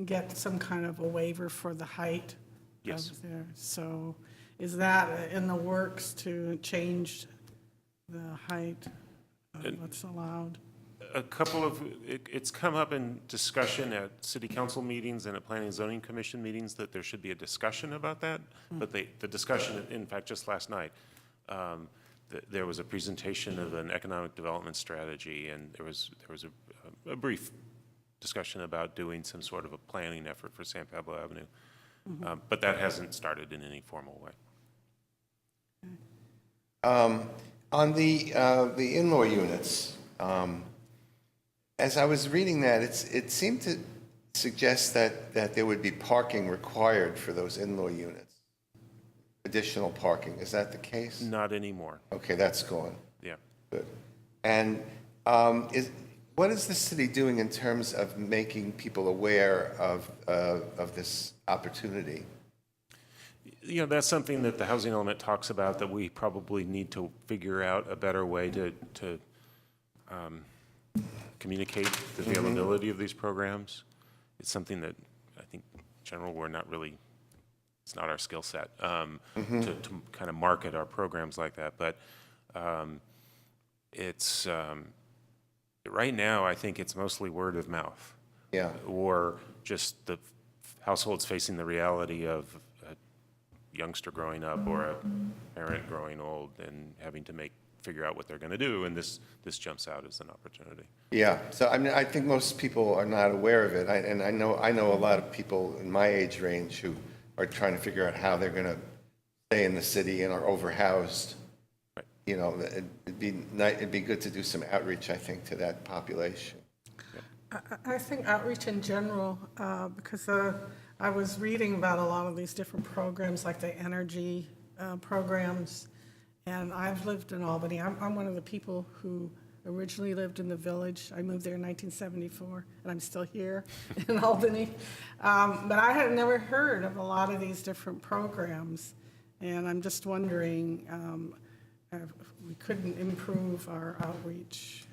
get some kind of a waiver for the height? Yes. Of there? So is that in the works to change the height of what's allowed? A couple of, it's come up in discussion at city council meetings and at planning and zoning commission meetings that there should be a discussion about that. But the discussion, in fact, just last night, there was a presentation of an economic development strategy, and there was a brief discussion about doing some sort of a planning effort for San Pablo Avenue. But that hasn't started in any formal way. On the in-law units, as I was reading that, it seemed to suggest that there would be parking required for those in-law units, additional parking. Is that the case? Not anymore, Okay, that's gone. yeah. Good. And what is the city doing in terms of making people aware of this opportunity? You know, that's something that the housing element talks about, that we probably need to figure out a better way to communicate the availability of these programs. It's something that I think in general we're not really, it's not our skill set to kind of market our programs like that. But it's, right now, I think it's mostly word of mouth. Yeah. Or just the households facing the reality of a youngster growing up or a parent growing old and having to figure out what they're going to do, and this jumps out as an opportunity. Yeah, so I mean, I think most people are not aware of it, and I know a lot of people in my age range who are trying to figure out how they're going to stay in the city and are overhoused. Right. You know, it'd be good to do some outreach, I think, to that population. I think outreach in general, because I was reading about a lot of these different programs, like the energy programs, and I've lived in Albany. I'm one of the people who originally lived in the village. I moved there in 1974, and I'm still here in Albany. But I had never heard of a lot of these different programs, and I'm just wondering if we couldn't improve our outreach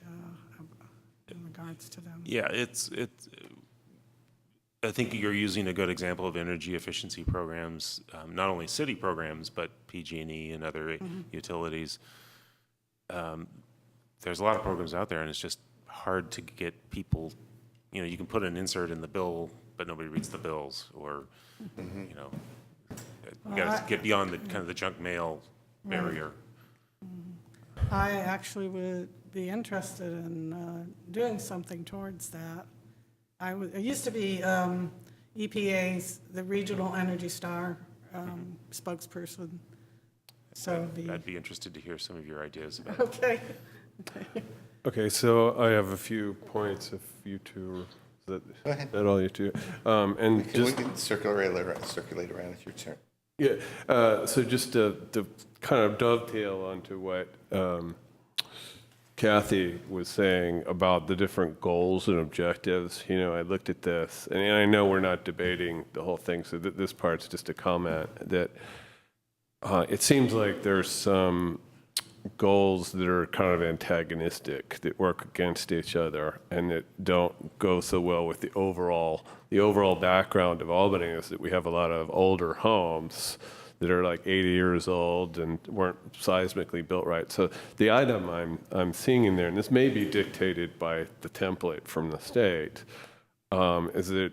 in regards to them. Yeah, I think you're using a good example of energy efficiency programs, not only city programs, but PG&E and other utilities. There's a lot of programs out there, and it's just hard to get people, you know, you can put an insert in the bill, but nobody reads the bills, or, you know, you got to get beyond the kind of the junk mail barrier. I actually would be interested in doing something towards that. it used to be EPA's, the Regional Energy Star spokesperson. So I'd be interested to hear some of your ideas about it. okay. Okay, so I have a few points if you two, is Go ahead. that all you two? And We just, can circulate around, it's your turn. yeah, so just to kind of dovetail onto what Kathy was saying about the different goals and objectives, you know, I looked at this, and I know we're not debating the whole thing, so this part's just a comment that it seems like there's some goals that are kind of antagonistic, that work against each other, and that don't go so well with the overall background of Albany is that we have a lot of older homes that are like 80 years old and weren't seismically built right. So the item I'm seeing in there, and this may be dictated by the template from the state, is that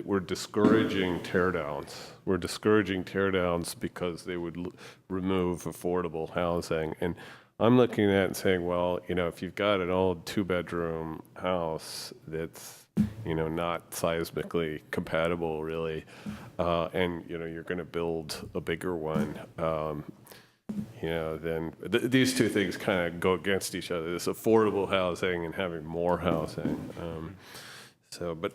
we're discouraging teardowns. We're discouraging teardowns because they would remove affordable housing. And I'm looking at it and saying, well, you know, if you've got an old 2-bedroom house that's, you know, not seismically compatible really, and, you know, you're going to build a bigger one, you know, then these two things kind of go against each other, this affordable housing and having more housing. But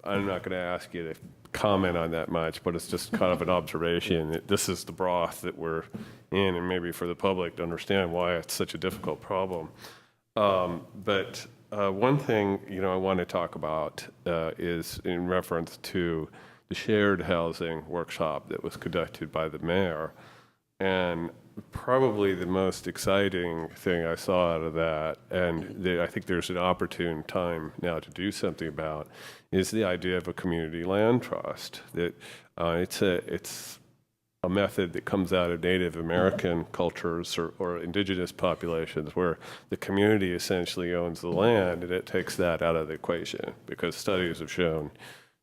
I'm not going to ask you to comment on that much, but it's just kind of an observation that this is the broth that we're in, and maybe for the public to understand why it's such a difficult problem. But one thing, you know, I want to talk about is in reference to the shared housing workshop that was conducted by the mayor. And probably the most exciting thing I saw out of that, and I think there's an opportune time now to do something about, is the idea of a community land trust. That it's a method that comes out of Native American cultures or indigenous populations where the community essentially owns the land, and it takes that out of the equation because studies have shown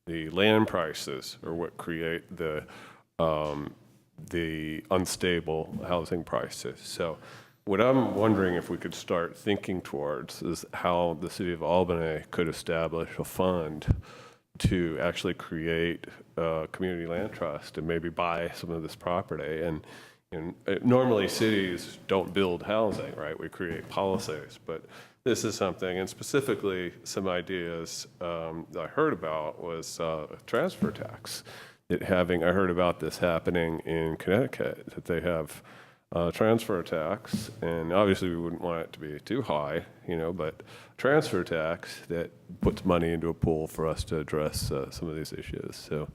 the land prices are what create the unstable housing prices. So what I'm wondering if we could start thinking towards is how the city of Albany could establish a fund to actually create a community land trust and maybe buy some of this property. And normally cities don't build housing, right? We create policies, but this is something, and specifically some ideas that I heard about was transfer tax. I heard about this happening in Connecticut, that they have transfer tax, and obviously we wouldn't want it to be too high, you know, but transfer tax that puts money into a pool for us to address some of these issues. So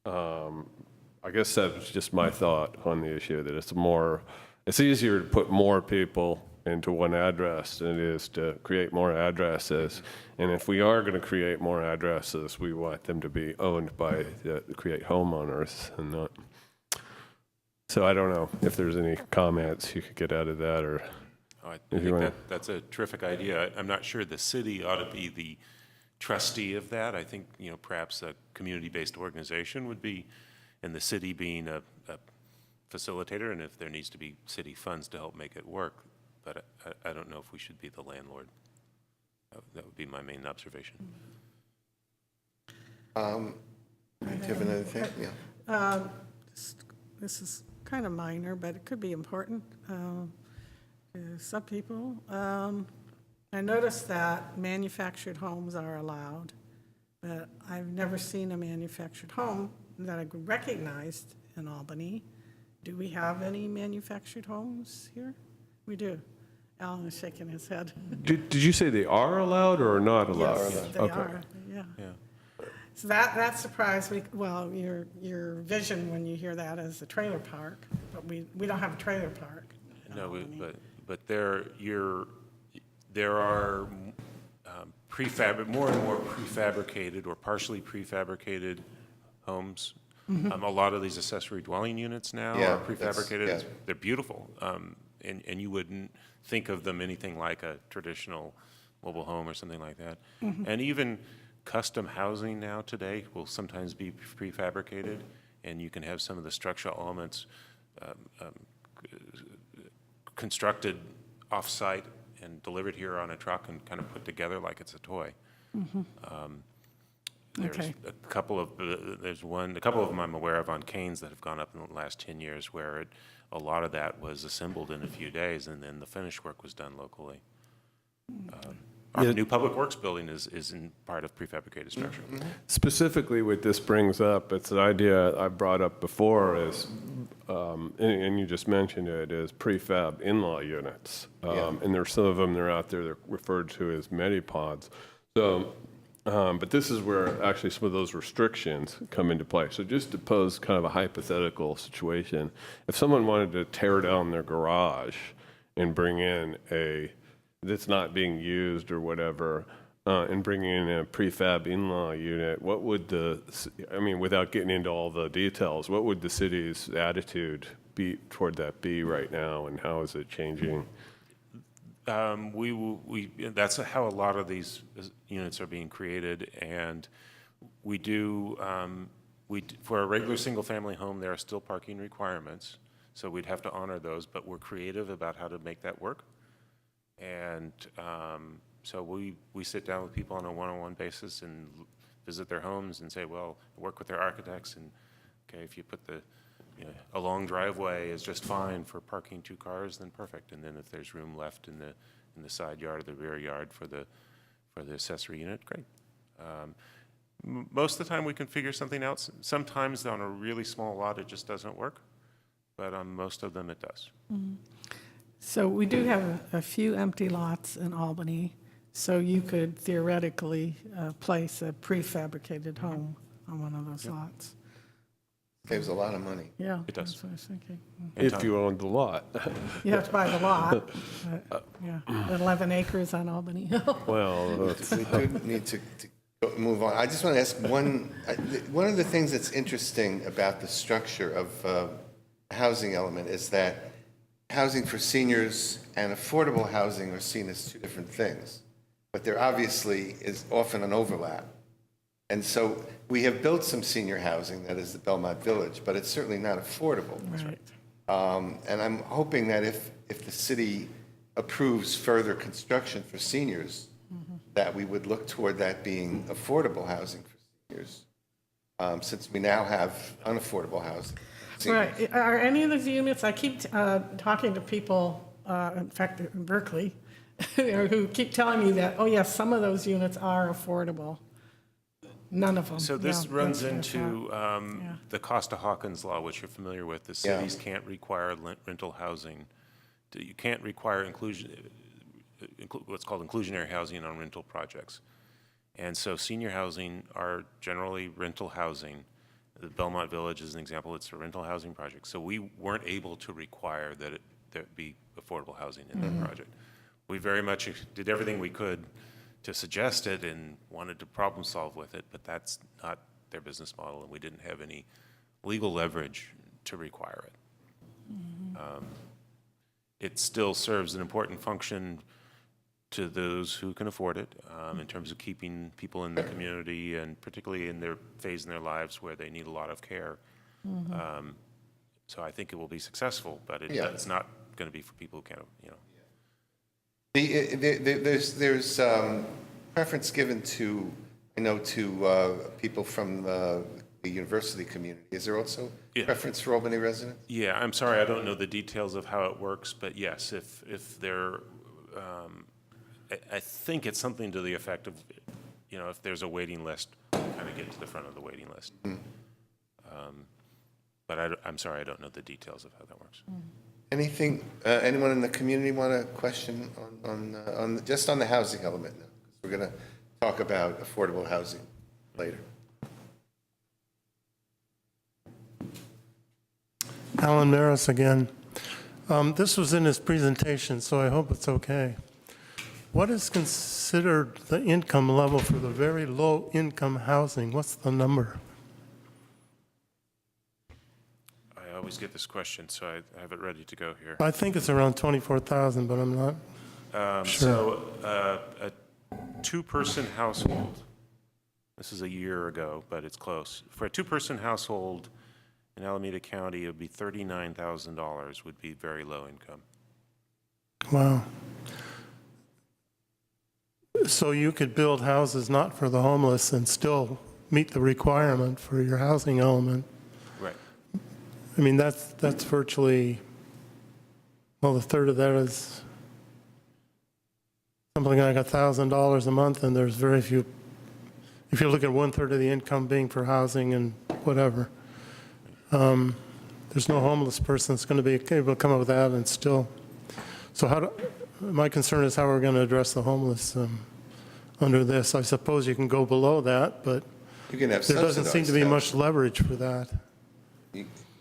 I guess that's just my thought on the issue, that it's easier to put more people into one address than it is to create more addresses. And if we are going to create more addresses, we want them to be owned by the create homeowners and not. So I don't know if there's any comments you could get out of that, or I think that's a terrific idea. I'm not sure the city ought to be the trustee of that. I think, you know, perhaps a community-based organization would be, and the city being a facilitator, and if there needs to be city funds to help make it work. But I don't know if we should be the landlord. That would be my main observation. Do you have another thing? Yeah. This is kind of minor, but it could be important to some people. I noticed that manufactured homes are allowed, but I've never seen a manufactured home that I recognized in Albany. Do we have any manufactured homes here? We do. Alan is shaking his head. Did you say they are allowed or are not allowed? Yes, they are, yeah. So that surprised me. Well, your vision when you hear that is a trailer park, but we don't have a trailer park. No, but there are more and more prefabricated or partially prefabricated homes. A lot of these accessory dwelling units now are prefabricated. They're beautiful, and you wouldn't think of them anything like a traditional mobile home or something like that. And even custom housing now today will sometimes be prefabricated, and you can have some of the structural elements constructed off-site and delivered here on a truck and kind of put together like it's a toy. There's Okay. a couple of, a couple of them I'm aware of on canes that have gone up in the last 10 years where a lot of that was assembled in a few days and then the finish work was done locally. Our new public works building is in part of prefabricated structure. Specifically, what this brings up, it's an idea I brought up before, is, and you just mentioned it, is prefab in-law units. And there's some of them that are out there that are referred to as medi-pods. So, but this is where actually some of those restrictions come into play. So just to pose kind of a hypothetical situation, if someone wanted to tear down their garage and bring in that's not being used or whatever, and bringing in a prefab in-law unit, what would without getting into all the details, what would the city's attitude be toward that be right now, and how is it changing? That's how a lot of these units are being created, and we do, for a regular single-family home, there are still parking requirements, so we'd have to honor those, but we're creative about how to make that work. And so we sit down with people on a one-on-one basis and visit their homes and say, well, work with their architects, and okay, if you put a long driveway is just fine for parking 2 cars, then perfect. And then if there's room left in the side yard or the rear yard for the accessory unit, great. Most of the time we can figure something out. Sometimes on a really small lot it just doesn't work, but on most of them it does. Mm-hmm. So we do have a few empty lots in Albany, so you could theoretically place a prefabricated home on one of those lots. Saves a lot of money. Yeah. It does. That's what I was thinking. If you owned the lot. You have to buy the lot, but, yeah, 11 acres on Albany Hill. Well, We do need to move on. I just want to ask one of the things that's interesting about the structure of the housing element is that housing for seniors and affordable housing are seen as 2 different things, but there obviously is often an overlap. And so we have built some senior housing, that is the Belmont Village, but it's certainly not affordable. Right. And I'm hoping that if the city approves further construction for seniors, that we would look toward that being affordable housing for seniors, since we now have unaffordable housing. Right. Are any of those units, I keep talking to people, in fact, in Berkeley, who keep telling me that, oh, yes, some of those units are affordable. None of them. So this No, runs that's what I into thought. the Costa-Hawkins law, which you're familiar with. The cities can't require rental housing. You can't require what's called inclusionary housing on rental projects. And so senior housing are generally rental housing. The Belmont Village is an example. It's a rental housing project. So we weren't able to require that there be affordable housing in that project. We very much did everything we could to suggest it and wanted to problem solve with it, but that's not their business model, and we didn't have any legal leverage to require it. It still serves an important function to those who can afford it, in terms of keeping people in the community, and particularly in their phase in their lives where they need a lot of care. So I think it will be successful, but it's not going to be for people who can't, There's preference given to people from the university community. Is there also preference for Albany residents? Yeah, I'm sorry, I don't know the details of how it works, but yes, if they're, I think it's something to the effect of, if there's a waiting list, kind of get to the front of the waiting list. But I'm sorry, I don't know the details of how that works. Anything, anyone in the community want a question on just on the housing element now? 'Cause we're going to talk about affordable housing later. Alan Maris again. This was in his presentation, so I hope it's okay. What is considered the income level for the very low income housing? What's the number? I always get this question, so I have it ready to go here. I think it's around 24,000, but I'm not sure. So a 2-person household, this is a year ago, but it's close. For a 2-person household in Alameda County, it would be $39,000 would be very low income. Wow. So you could build houses not for the homeless and still meet the requirement for your housing element. Right. I mean, that's virtually, well, a third of that is something like $1,000 a month, and there's very few, if you look at 1/3 of the income being for housing and whatever, there's no homeless person that's going to be able to come up with that and still, so my concern is how we're going to address the homeless under this. I suppose you can go below that, but You can have there doesn't seem to be subsidized much leverage for that.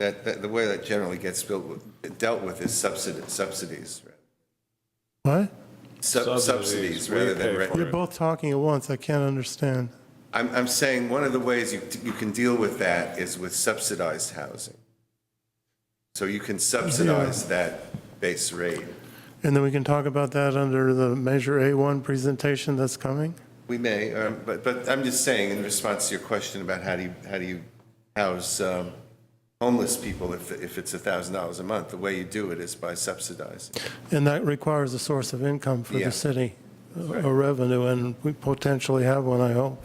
housing. The way that generally gets dealt with is subsidies. What? Subsidies we rather pay than for rent. You're both talking at once. I can't understand. I'm saying one of the ways you can deal with that is with subsidized housing. So you can subsidize that base rate. And then we can talk about that under the Measure A1 presentation that's coming? We may, but I'm just saying, in response to your question about how do you house homeless people if it's $1,000 a month, the way you do it is by subsidizing. And that requires a source of income for Yeah. the city, a revenue, and we potentially have one, I hope,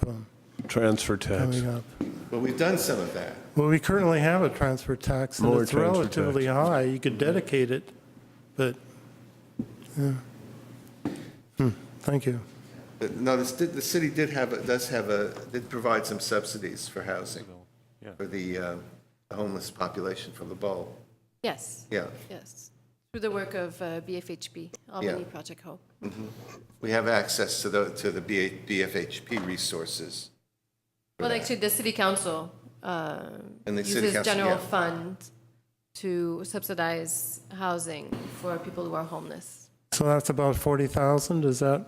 Transfer tax. coming up. Well, we've done some of that. Well, we currently have a transfer tax, and Lower it's transfer relatively tax. high. You could dedicate it, but, yeah. Thank you. But no, the city did provide some subsidies for housing Yeah. for the homeless population from the bowl. Yes, Yeah, yes. Through the work of BFHP, Albany Project Hope. we have access to the BFHP resources. Well, actually, the city council And the city uses council, general yeah. fund to subsidize housing for people who are homeless. So that's about 40,000, is that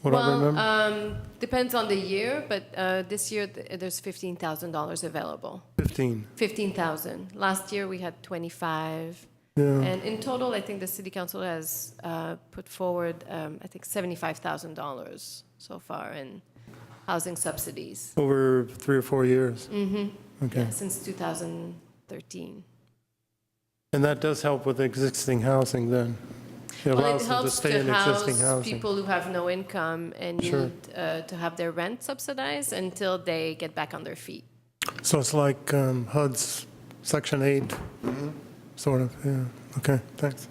what I remember? Depends on the year, but this year there's $15,000 available. 15, 15,000. Last year we had 25. yeah. And in total, I think the city council has put forward, I think, $75,000 so far in housing subsidies Over 3 or 4 years? Okay. since 2013. And that does help with existing housing then? It Well, allows it them to helps stay to in existing house housing? people who have no income and Sure. need to have their rent subsidized until they get back on their feet. So it's like HUD's Section 8, sort of, yeah. Okay, thanks.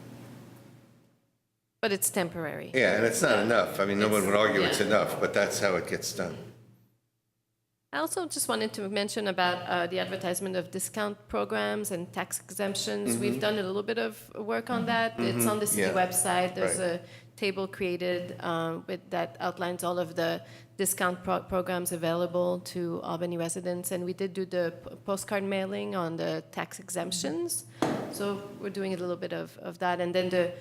But it's temporary. Yeah, and it's not enough. I mean, no one would argue it's Yeah. enough, but that's how it gets done. I also just wanted to mention about the advertisement of discount programs and tax exemptions. We've done a little bit of work on that. It's on the city Yeah. website. There's Right. a table created that outlines all of the discount programs available to Albany residents. And we did do the postcard mailing on the tax exemptions. So we're doing a little bit of that. And then the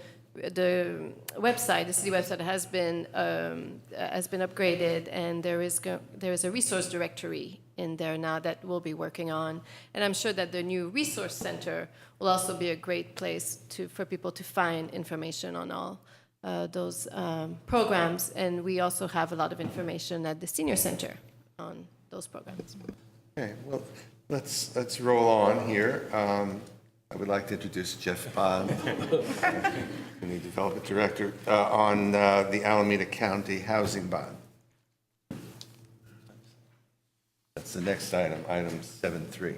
website, the city website, has been upgraded, and there is a resource directory in there now that we'll be working on. And I'm sure that the new resource center will also be a great place for people to find information on all those programs. And we also have a lot of information at the senior center on those programs. Okay, well, let's roll on here. I would like to introduce Jeff Bond, Community Development Director, on the Alameda County Housing Bond. That's the next item, item 7.3.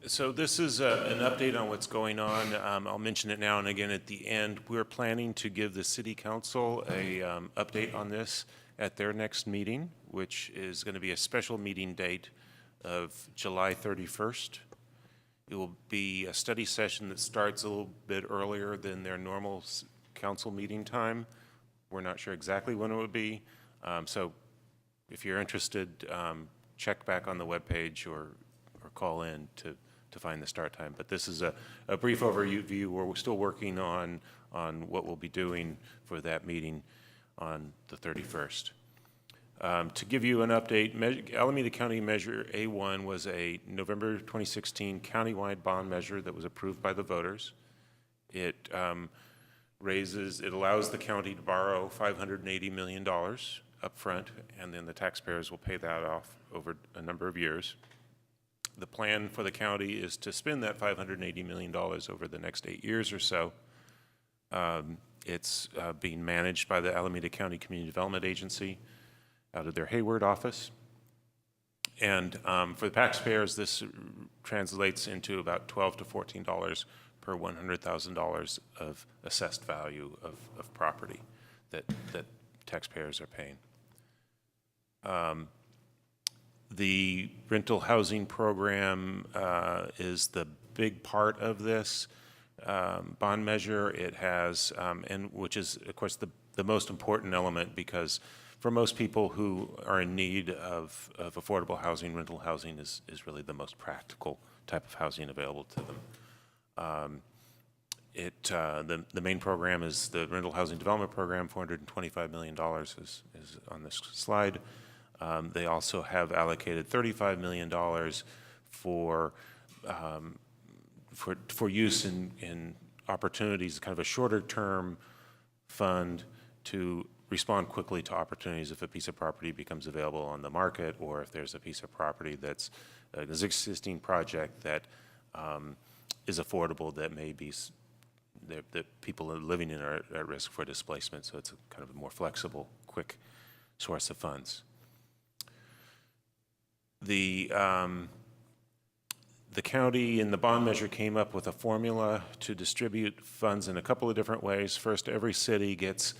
So this is an update on what's going on. I'll mention it now and again at the end. We're planning to give the city council a update on this at their next meeting, which is going to be a special meeting date of July 31st. It will be a study session that starts a little bit earlier than their normal council meeting time. We're not sure exactly when it would be. So if you're interested, check back on the webpage or call in to find the start time. But this is a brief overview where we're still working on what we'll be doing for that meeting on the 31st. To give you an update, Alameda County Measure A1 was a November 2016 countywide bond measure that was approved by the voters. It allows the county to borrow $580 million upfront, and then the taxpayers will pay that off over a number of years. The plan for the county is to spend that $580 million over the next 8 years or so. It's being managed by the Alameda County Community Development Agency out of their Hayward office. And for the taxpayers, this translates into about $12 to $14 per $100,000 of assessed value of property that taxpayers are paying. The rental housing program is the big part of this bond measure. It has, and which is, of course, the most important element, because for most people who are in need of affordable housing, rental housing is really the most practical type of housing available to them. The main program is the Rental Housing Development Program. $425 million is on this slide. They also have allocated $35 million for use in opportunities, kind of a shorter-term fund to respond quickly to opportunities if a piece of property becomes available on the market, or if there's a piece of property that's an existing project that is affordable, that may be that people are living in are at risk for displacement. So it's a kind of a more flexible, quick source of funds. The county in the bond measure came up with a formula to distribute funds in a couple of different ways. First, every city gets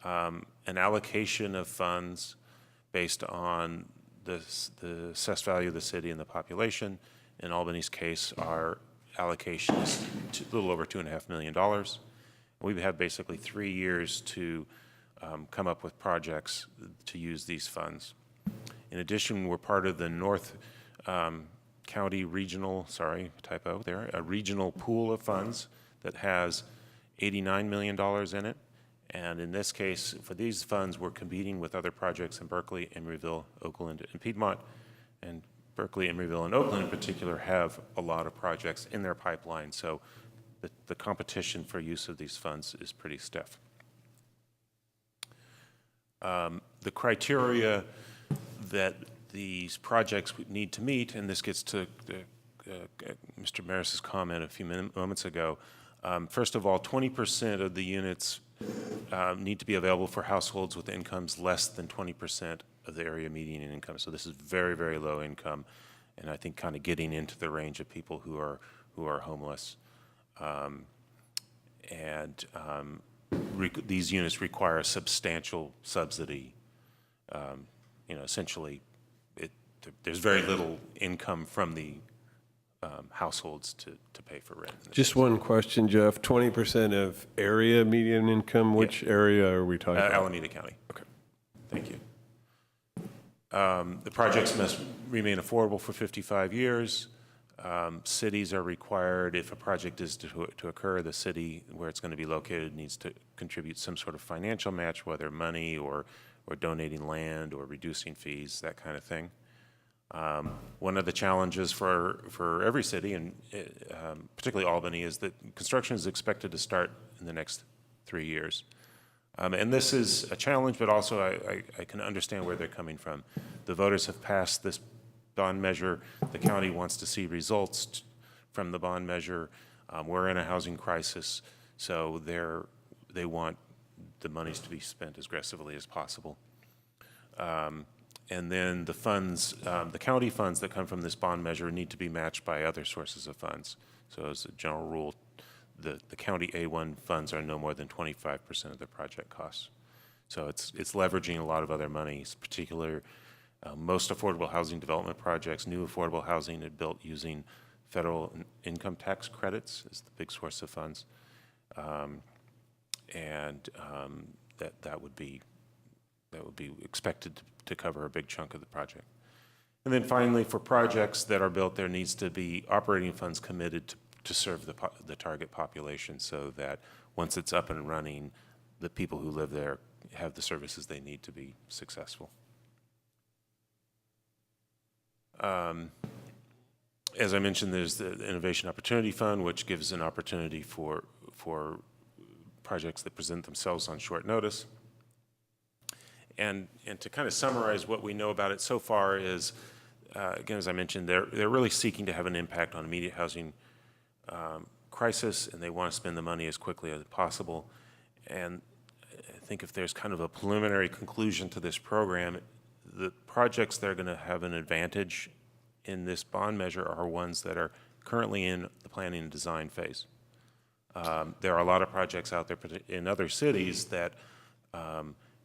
an allocation of funds based on the assessed value of the city and the population. In Albany's case, our allocation is a little over $2.5 million. We've had basically 3 years to come up with projects to use these funds. In addition, we're part of the North County Regional, sorry, typo there, a regional pool of funds that has $89 million in it. And in this case, for these funds, we're competing with other projects in Berkeley, Emeryville, Oakland, and Piedmont. And Berkeley, Emeryville, and Oakland in particular have a lot of projects in their pipeline. So the competition for use of these funds is pretty stiff. The criteria that these projects need to meet, and this gets to Mr. Maris's comment a few moments ago. First of all, 20% of the units need to be available for households with incomes less than 20% of the area median income. So this is very, very low income, and I think kind of getting into the range of people who are homeless. These units require a substantial subsidy. Essentially, there's very little income from the households to pay for rent. Just one question, Jeff. 20% of area median income, which area are we talking about? Alameda County. Okay. Thank you. The projects must remain affordable for 55 years. Cities are required, if a project is to occur, the city where it's going to be located needs to contribute some sort of financial match, whether money or donating land or reducing fees, that kind of thing. One of the challenges for every city, and particularly Albany, is that construction is expected to start in the next 3 years. And this is a challenge, but also I can understand where they're coming from. The voters have passed this bond measure. The county wants to see results from the bond measure. We're in a housing crisis, so they want the monies to be spent as aggressively as possible. And then the funds, the county funds that come from this bond measure need to be matched by other sources of funds. So as a general rule, the county A1 funds are no more than 25% of the project costs. So it's leveraging a lot of other monies, particularly most affordable housing development projects, new affordable housing are built using federal income tax credits is the big source of funds. That would be expected to cover a big chunk of the project. And then finally, for projects that are built, there needs to be operating funds committed to serve the target population, so that once it's up and running, the people who live there have the services they need to be successful. As I mentioned, there's the Innovation Opportunity Fund, which gives an opportunity for projects that present themselves on short notice. And to kind of summarize what we know about it so far is, again, as I mentioned, they're really seeking to have an impact on immediate housing crisis, and they want to spend the money as quickly as possible. And I think if there's kind of a preliminary conclusion to this program, the projects that are going to have an advantage in this bond measure are ones that are currently in the planning and design phase. There are a lot of projects out there in other cities that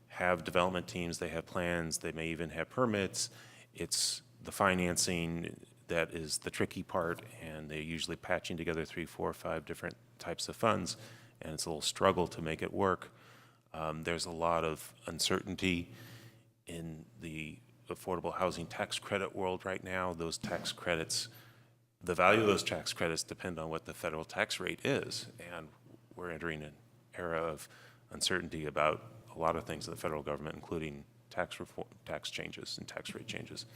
have development teams, they have plans, they may even have permits. It's the financing that is the tricky part, and they're usually patching together 3, 4, 5 different types of funds, and it's a little struggle to make it work. There's a lot of uncertainty in the affordable housing tax credit world right now. Those tax credits, the value of those tax credits depend on what the federal tax rate is, and we're entering an era of uncertainty about a lot of things in the federal government, including tax reform, tax changes and tax rate changes.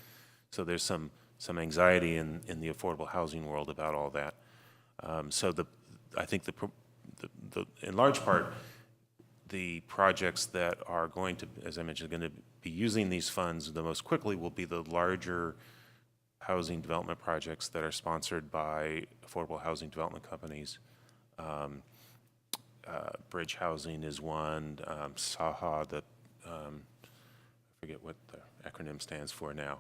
So there's some anxiety in the affordable housing world about all that. So I think in large part, the projects that are going to, as I mentioned, going to be using these funds the most quickly will be the larger housing development projects that are sponsored by affordable housing development companies. Bridge Housing is one, SAHA, I forget what the acronym stands for now.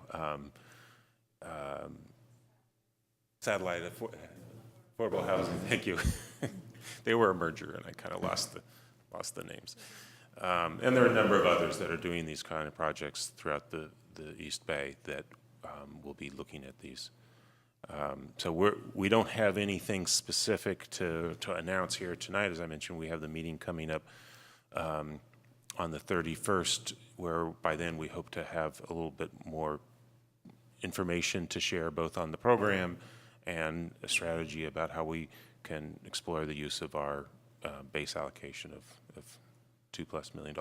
Satellite Affordable Housing, thank you. They were a merger, and I kind of lost the names. And there are a number of others that are doing these kind of projects throughout the East Bay that will be looking at these. So we don't have anything specific to announce here tonight. As I mentioned, we have the meeting coming up on the 31st, where by then we hope to have a little bit more information to share both on the program and a strategy about how we can explore the use of our base allocation of $2+ million.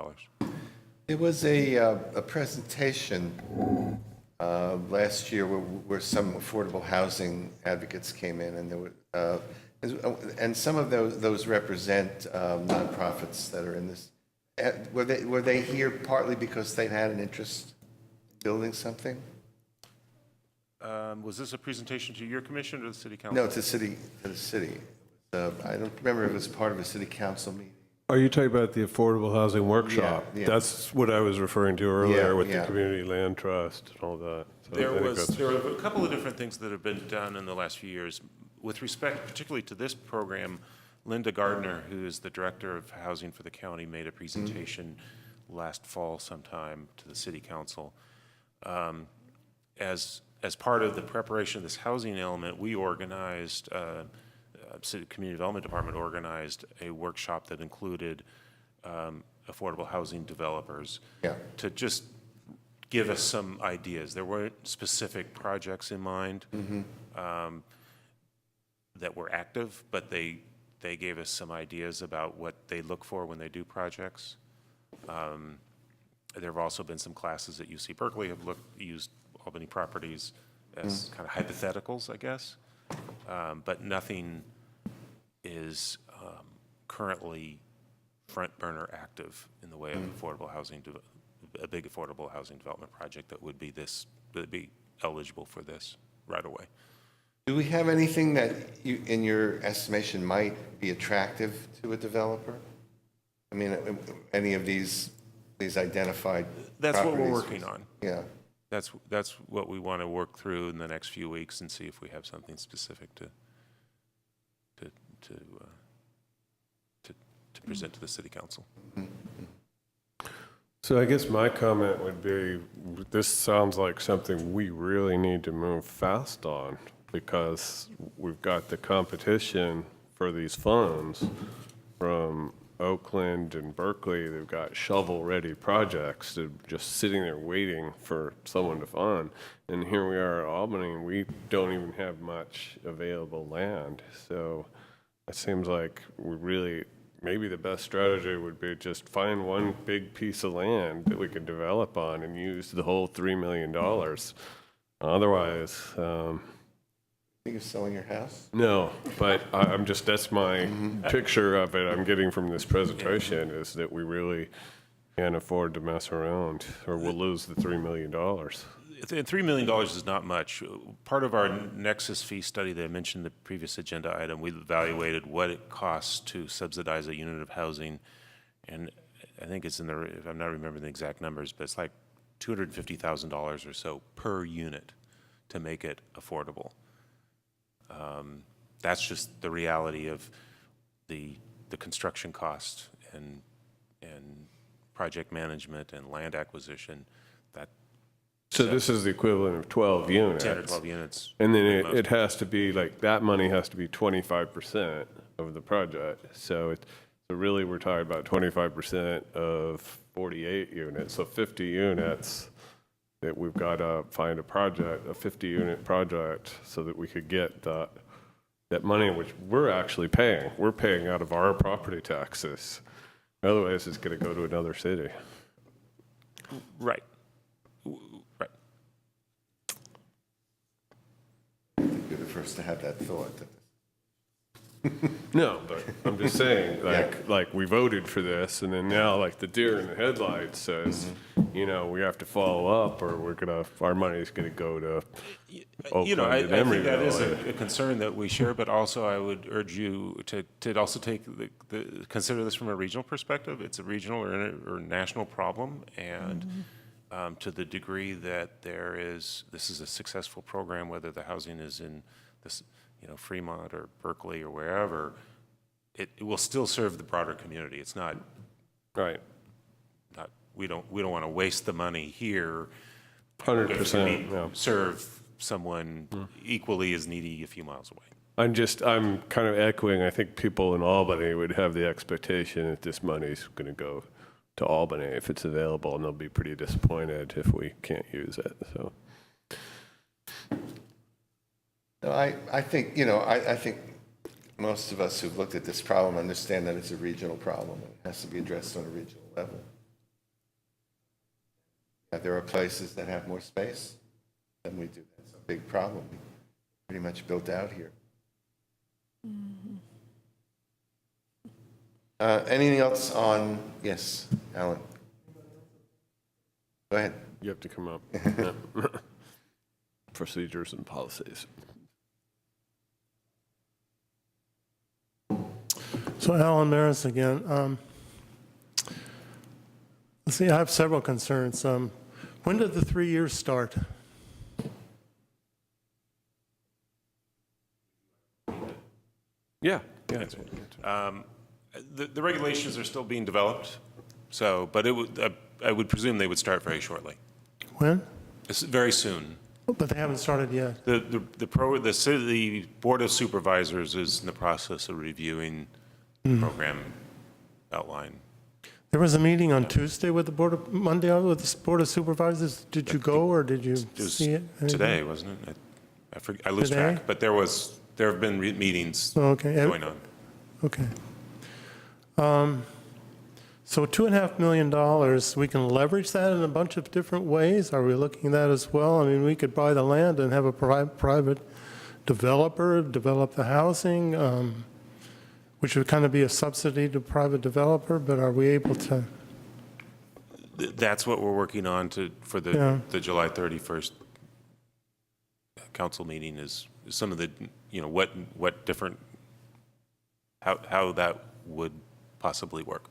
There was a presentation last year where some affordable housing advocates came in, and there were, and some of those represent nonprofits that are in this. Were they here partly because they had an interest in building something? Was this a presentation to your commission or the city council? No, to the city. I don't remember if it was part of a city council meeting. Are you talking about the affordable housing workshop? Yeah. That's what I was referring to earlier with Yeah. the community land trust and all that. So There were a couple of different things that have been done in the last few years. With respect particularly to this program, Linda Gardner, who is the director of housing for the county, made a presentation last fall sometime to the city council. As part of the preparation of this housing element, we organized, City Community Development Department organized a workshop that included affordable housing developers to just give us some ideas. There weren't specific projects in mind that were active, but they gave us some ideas about what they look for when they do projects. There have also been some classes at UC Berkeley have used Albany properties as kind of hypotheticals, I guess, but nothing is currently front burner active in the way of affordable housing, a big affordable housing development project that would be eligible for this right away. Do we have anything that in your estimation might be attractive to a developer? I mean, any of these identified That's what we're properties? working on. Yeah. That's what we want to work through in the next few weeks and see if we have something specific to present to the city council. So I guess my comment would be, this sounds like something we really need to move fast on, because we've got the competition for these funds from Oakland and Berkeley. They've got shovel-ready projects that are just sitting there waiting for someone to fund. And here we are at Albany, and we don't even have much available land. So it seems like we really, maybe the best strategy would be just find one big piece of land that we can develop on and use the whole $3 million. Otherwise, Think of selling your house? no, but I'm just, that's my picture of it I'm getting from this presentation, is that we really can't afford to mess around, or we'll lose the $3 million. $3 million is not much. Part of our Nexus fee study that I mentioned in the previous agenda item, we evaluated what it costs to subsidize a unit of housing, and I think it's in the, if I'm not remembering the exact numbers, but it's like $250,000 or so per unit to make it affordable. That's just the reality of the construction cost and project management and land acquisition. That So this is the equivalent of 12 units. 10 or 12 units. And then at most. it has to be, like, that money has to be 25% of the project. So really, we're talking about 25% of 48 units, so 50 units that we've got to find a 50-unit project, so that we could get that money, which we're actually paying. We're paying out of our property taxes. Otherwise, it's going to go to another city. Right. Right. You're the first to have that thought. No, but I'm just saying, like we voted for this, and then now, like, the deer in the headlights says, you know, we have to follow up, or our money's gonna go to Oakland I and think that is Emeryville. a concern that we share, but also I would urge you to also take consider this from a regional perspective. It's a regional or national problem, and to the degree that this is a successful program, whether the housing is in this, Fremont or Berkeley or wherever, it will still serve the broader community. It's not. Right. We don't want to waste the money here. 100%, yeah. Serve someone equally as needy a few miles away. I'm kind of echoing, I think people in Albany would have the expectation that this money's gonna go to Albany if it's available, and they'll be pretty disappointed if we can't use it, so. No, I think, I think most of us who've looked at this problem understand that it's a regional problem. It has to be addressed on a regional level. There are places that have more space than we do. That's a big problem. We pretty much built out here. Anything else on, yes, Alan? Go ahead. You have to come up. Yeah. Procedures and policies. So Alan Maris again. Let's see, I have several concerns. When did the 3 years start? Yeah. The regulations are still being developed, but I would presume they would start very shortly. When? Very soon. But they haven't started yet. The Board of Supervisors is in the process of reviewing the program outline. There was a meeting on Tuesday with the Monday with the Board of Supervisors. Did you go or did you It was see it? today, wasn't it? I lose Today? track, but there have been meetings Okay. going on. Okay. So $2.5 million, we can leverage that in a bunch of different ways. Are we looking at that as well? I mean, we could buy the land and have a private developer develop the housing, which would kind of be a subsidy to private developer, but are we able to? That's what we're working on for the July 31st council meeting is some of the, what different, how that would possibly work.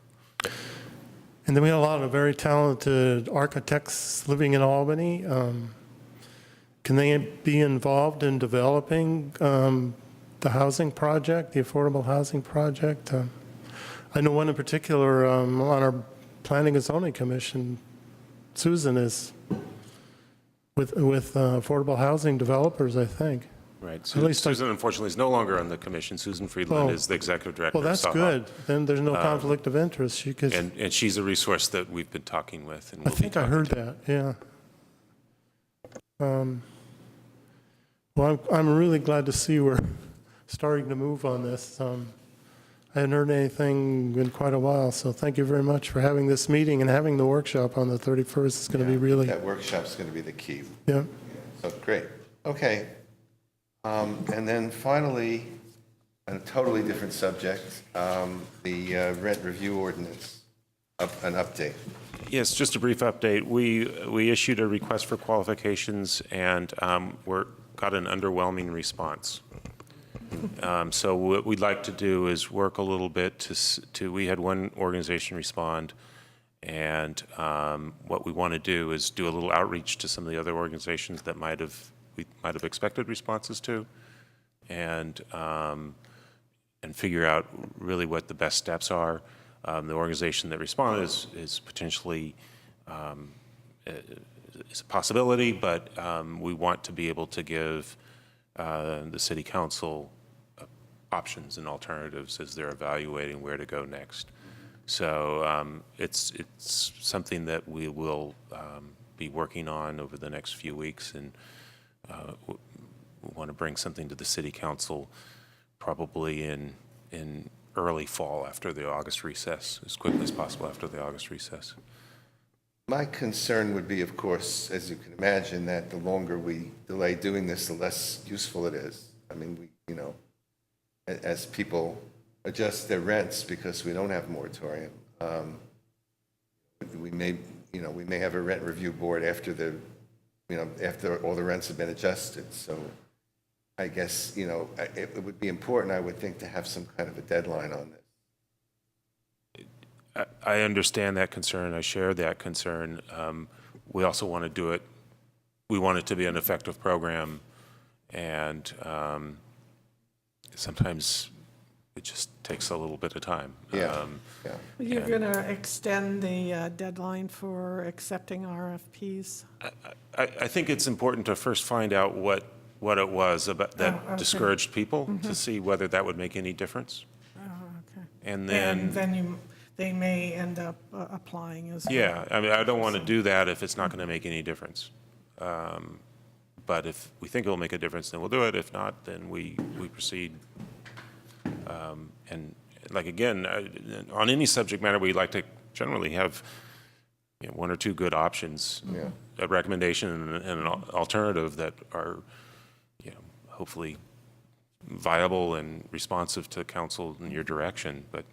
And then we have a lot of very talented architects living in Albany. Can they be involved in developing the housing project, the affordable housing project? I know one in particular on our Planning and Zoning Commission, Susan is with affordable housing developers, I think. Right. At least Susan, unfortunately, is no longer on the commission. Susan Friedland Oh. is the executive director. Well, of that's SAHA. good. Then there's no conflict of interest. She could. And she's a resource that we've been talking with. And I we'll be think I talking heard to. that, yeah. Well, I'm really glad to see we're starting to move on this. I hadn't heard anything in quite a while, so thank you very much for having this meeting and having the workshop on the 31st. It's going to be really, That workshop's going to be the key. yeah. So, great. Okay. And then finally, on a totally different subject, the rent review ordinance, an update. Yes, just a brief update. We issued a request for qualifications and got an underwhelming response. So what we'd like to do is work a little bit we had one organization respond, and what we want to do is do a little outreach to some of the other organizations that we might have expected responses to, and figure out really what the best steps are. The organization that responded is potentially is a possibility, but we want to be able to give the city council options and alternatives as they're evaluating where to go next. So it's something that we will be working on over the next few weeks, and we want to bring something to the city council probably in early fall after the August recess, as quickly as possible after the August recess. My concern would be, of course, as you can imagine, that the longer we delay doing this, the less useful it is. I mean, as people adjust their rents because we don't have a moratorium, we may have a rent review board after after all the rents have been adjusted. So I guess, it would be important, I would think, to have some kind of a deadline on this. I understand that concern. I share that concern. We also want to do it. We want it to be an effective program, and sometimes it just takes a little bit of time. Yeah. You're going to extend the deadline for accepting RFPs? I think it's important to first find out what it was about that discouraged people, to see whether that would make any difference. Okay. And then they may end up applying as well. yeah, I mean, I don't want to do that if it's not going to make any difference. But if we think it'll make a difference, then we'll do it. If not, then we proceed. And like, again, on any subject matter, we like to generally have one or two good options, a recommendation and an alternative that are hopefully viable and responsive to council in your direction, but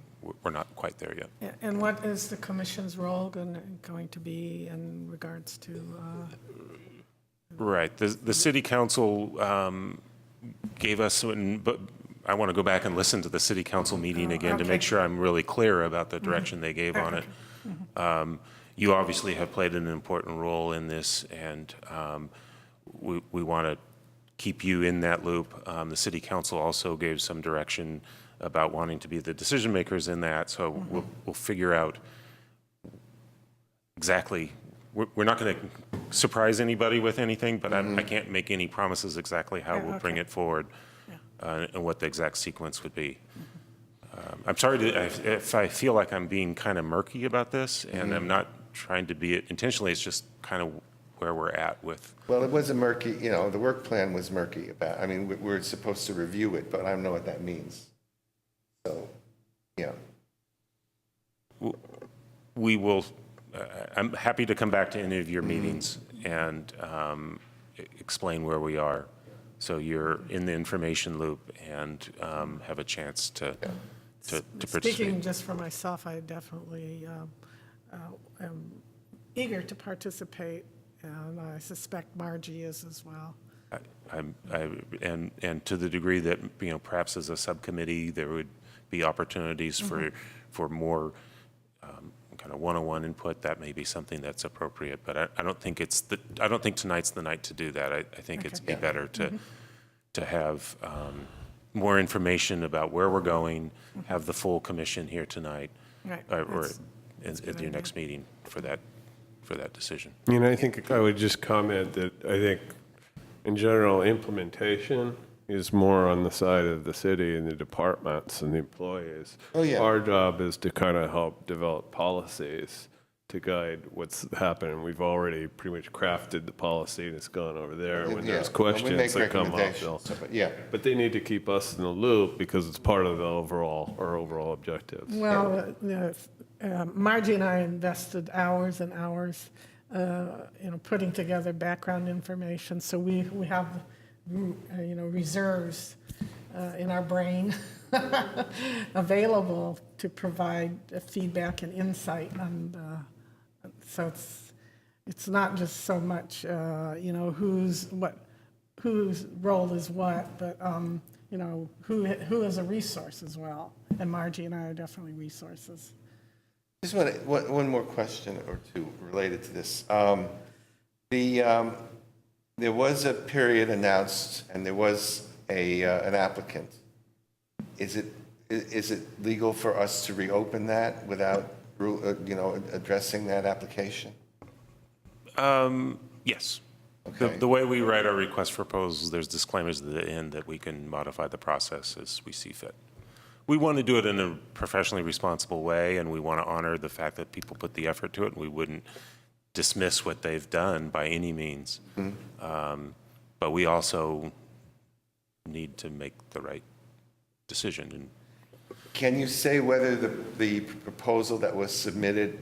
we're not quite there yet. Yeah, and what is the commission's role going to be in regards to? Right. The city council gave us, but I want to go back and listen to the city council meeting again to make sure I'm really clear about the direction they gave on it. You obviously have played an important role in this, and we want to keep you in that loop. The city council also gave some direction about wanting to be the decision makers in that, so we'll figure out exactly. We're not going to surprise anybody with anything, but I can't make any promises exactly how we'll bring it forward and what the exact sequence would be. I'm sorry if I feel like I'm being kind of murky about this, and I'm not trying to be it intentionally. It's just kind of where we're at with. Well, it was a murky, the work plan was murky about, I mean, we're supposed to review it, but I don't know what that means. So, yeah. We will, I'm happy to come back to any of your meetings and explain where we are. So you're in the information loop and have a chance to participate. Speaking just for myself, I definitely am eager to participate, and I suspect Margie is as well. And to the degree that, perhaps as a subcommittee, there would be opportunities for more kind of one-on-one input, that may be something that's appropriate. But I don't think I don't think tonight's the night to do that. I think it'd be better to have more information about where we're going, have the full commission here tonight, or at your next meeting for that decision. I think I would just comment that I think, in general, implementation is more on the side of the city and the departments and the employees. Oh, yeah. Our job is to kind of help develop policies to guide what's happening. We've already pretty much crafted the policy and it's gone over there. When there's questions that come up, but they need to keep us in the loop because it's part of our overall objectives. Well, Margie and I invested hours and hours, putting together background information. So we have, reserves in our brain available to provide feedback and insight on So it's not just so much, whose role is what, but, who is a resource as well. And Margie and I are definitely resources. Just one more question or two related to this. There was a period announced, and there was an applicant. Is it legal for us to reopen that without, addressing that application? Yes. Okay. The way we write our request for proposals, there's disclaimers at the end that we can modify the process as we see fit. We want to do it in a professionally responsible way, and we want to honor the fact that people put the effort to it, and we wouldn't dismiss what they've done by any means. But we also need to make the right decision. And Can you say whether the proposal that was submitted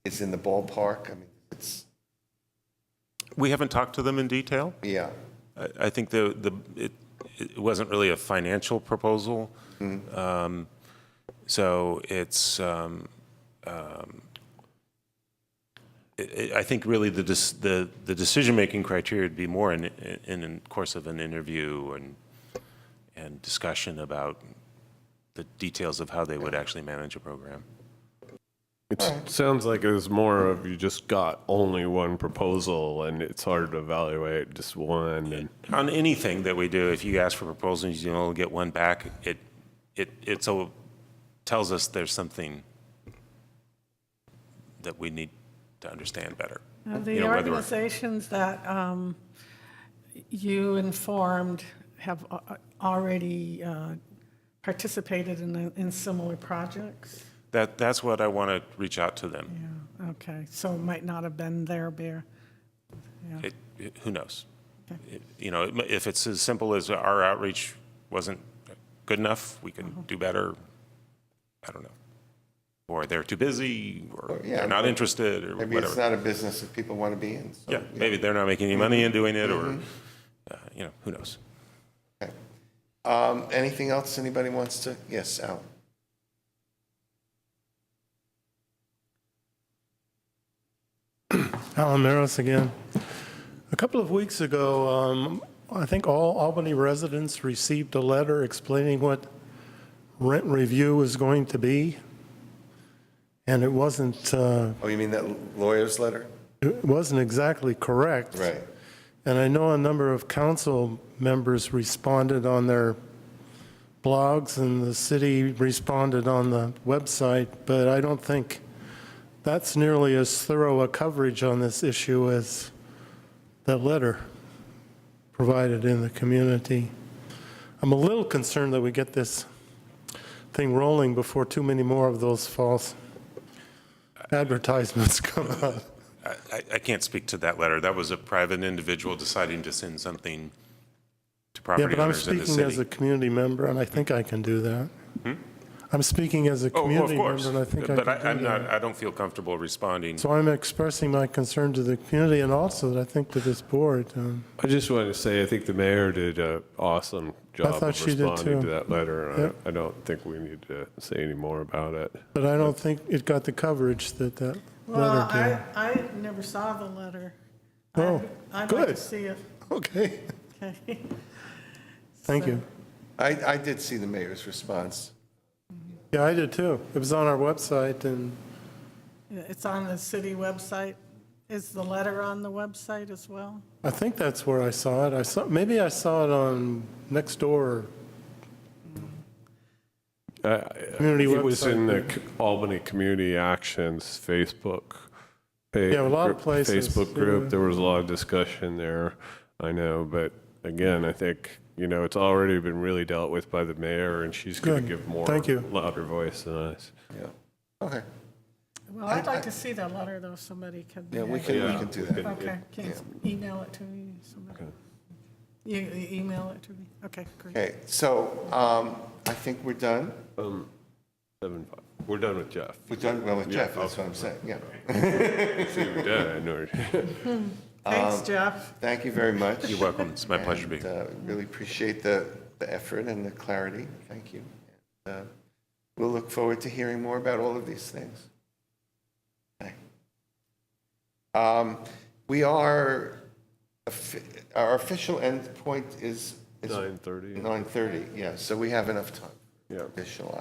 is in the ballpark? I mean, we haven't talked to them in detail. yeah. I think it wasn't really a financial proposal. So it's, I think really the decision-making criteria would be more in the course of an interview and discussion about the details of how they would actually manage a program. It sounds like it was more of you just got only one proposal and it's hard to evaluate just one. And On anything that we do, if you ask for proposals, you only get one back, it so tells us there's something that we need to understand better. The organizations that you informed have already participated in similar projects? That's what I want to reach out to them. Yeah, okay. So it might not have been their beer. Yeah. Who knows? Okay. If it's as simple as our outreach wasn't good enough, we can do better. I don't know. Or they're too busy, or they're not interested, or Maybe whatever. it's not a business that people want to be in. So, Yeah, maybe they're not making any money in doing it, or, who knows? Okay. Anything else anybody wants to? Yes, Al. Alan Maris again. A couple of weeks ago, I think all Albany residents received a letter explaining what rent review is going to be. And it wasn't, Oh, you mean that lawyer's letter? it wasn't exactly correct. Right. And I know a number of council members responded on their blogs, and the city responded on the website, but I don't think that's nearly as thorough a coverage on this issue as that letter provided in the community. I'm a little concerned that we get this thing rolling before too many more of those false advertisements come out. I can't speak to that letter. That was a private individual deciding to send something to Yeah, property but I'm owners in the speaking as a city. community member, and I think I can do that. I'm speaking as a Oh, of community course. member, and I think I But can I'm do not, that. I don't feel comfortable responding. So I'm expressing my concern to the community and also, I think, to this board. I just wanted to say, I think the mayor did an awesome job thought of she did responding too. to that letter. and Yep. I don't think we need to say any more about it. But I don't think it got the coverage that that Well, letter I never saw the letter. Oh, I'd like to good. see it. did. Okay, Okay. thank you. I did see the mayor's response. Yeah, I did too. It was on our website, and It's on the city website. Is the letter on the website as well? I think that's where I saw it. Maybe I saw it on Nextdoor. Community It was in the website. Albany Community Actions Facebook page. Yeah, a lot of places, Facebook yeah. group, there was a lot of discussion there, I know, but again, I think, it's already been really dealt with by the mayor, and she's going to Good. give more Thank you. louder voice than us. Yeah. Okay. Well, I'd like to see that letter, though, somebody could. Yeah, we can do that. Okay, can you email it to me, somebody? You email it to me? Okay, great. Okay, so I think we're done. 7-5. We're done with Jeff. We're done well with Jeff, that's what I'm saying, yeah. See, we're done, I know. Thanks, Jeff. Thank you very much. You're welcome. It's my pleasure to be here. And, really appreciate the effort and the clarity. Thank you. And, we'll look forward to hearing more about all of these things. We are, our official end point is 9:30. 9:30, yeah, so we have enough time. Yeah. Additional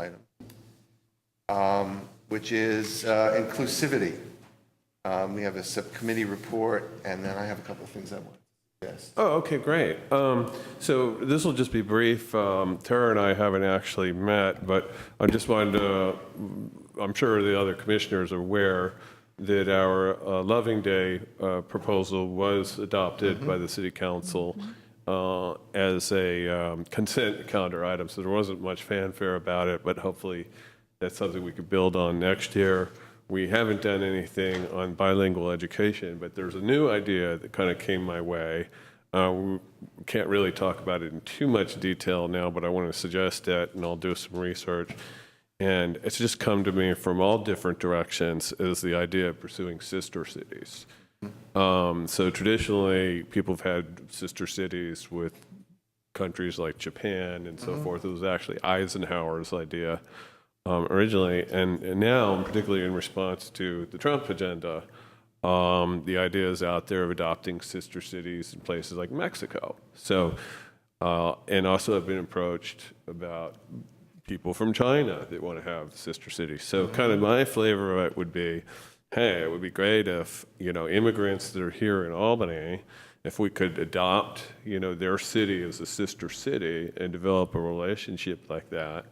item, which is inclusivity. We have a subcommittee report, and then I have a couple of things I want to suggest. Oh, okay, great. So this will just be brief. Tara and I haven't actually met, but I just wanted to, I'm sure the other commissioners are aware that our Loving Day proposal was adopted by the city council as a consent calendar item, so there wasn't much fanfare about it, but hopefully that's something we could build on next year. We haven't done anything on bilingual education, but there's a new idea that kind of came my way. We can't really talk about it in too much detail now, but I want to suggest that, and I'll do some research. And it's just come to me from all different directions, is the idea of pursuing sister cities. So traditionally, people have had sister cities with countries like Japan and so forth. It was actually Eisenhower's idea originally, and now, particularly in response to the Trump agenda, the idea is out there of adopting sister cities in places like Mexico. So, and also I've been approached about people from China that want to have sister cities. So kind of my flavor of it would be, hey, it would be great if, immigrants that are here in Albany, if we could adopt, their city as a sister city and develop a relationship like that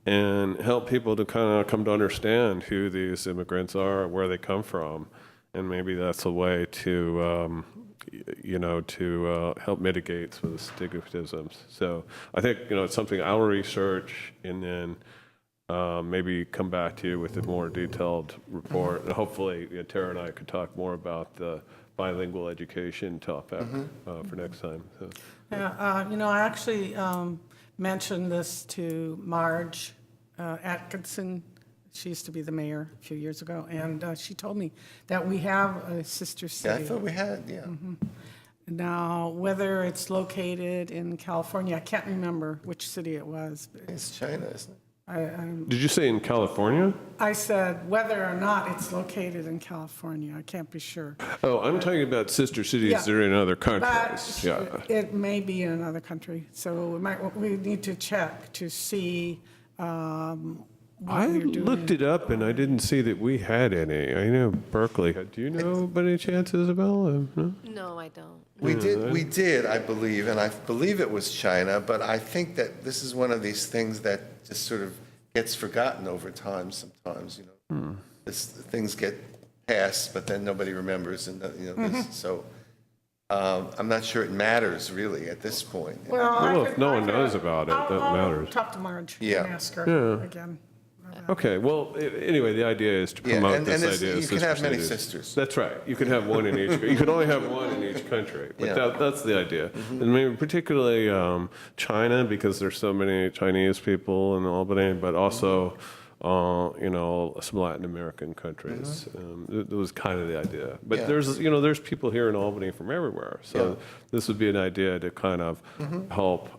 and help people to kind of come to understand who these immigrants are, where they come from. And maybe that's a way to, to help mitigate some of the stigmatisms. So I think, it's something I'll research and then maybe come back to you with a more detailed report. And hopefully, Tara and I could talk more about the bilingual education topic for next time. So. Yeah, I actually mentioned this to Marge Atkinson. She used to be the mayor a few years ago, and she told me that we have a sister city. Yeah, I thought we had, yeah. Now, whether it's located in California, I can't remember which city it was. But It's China, isn't it? Did you say in California? I said whether or not it's located in California. I can't be sure. Oh, I'm talking about sister cities Yeah. that are in other countries. But Yeah. it may be in another country, so we need to check to see what I we're doing. looked it up and I didn't see that we had any. I know Berkeley had. Do you know by any chance, Isabel? No? No, I don't. We did, I believe, and I believe it was China, but I think that this is one of these things that just sort of gets forgotten over time sometimes, things get passed, but then nobody remembers, and, so I'm not sure it matters really at this point. Well, if no one knows about it, that matters. I'll talk to Marge Yeah. and ask her again. Okay, well, anyway, the idea is to Yeah, promote and this it's- idea of you can sister have many cities. sisters. That's right. You can have one in each. You can only have one in each country. But Yeah. that's the idea. And maybe particularly China, because there's so many Chinese people in Albany, but also, some Latin American countries. That was kind of the idea. But Yeah. there's people here in Albany from everywhere. So this would be an idea to kind of help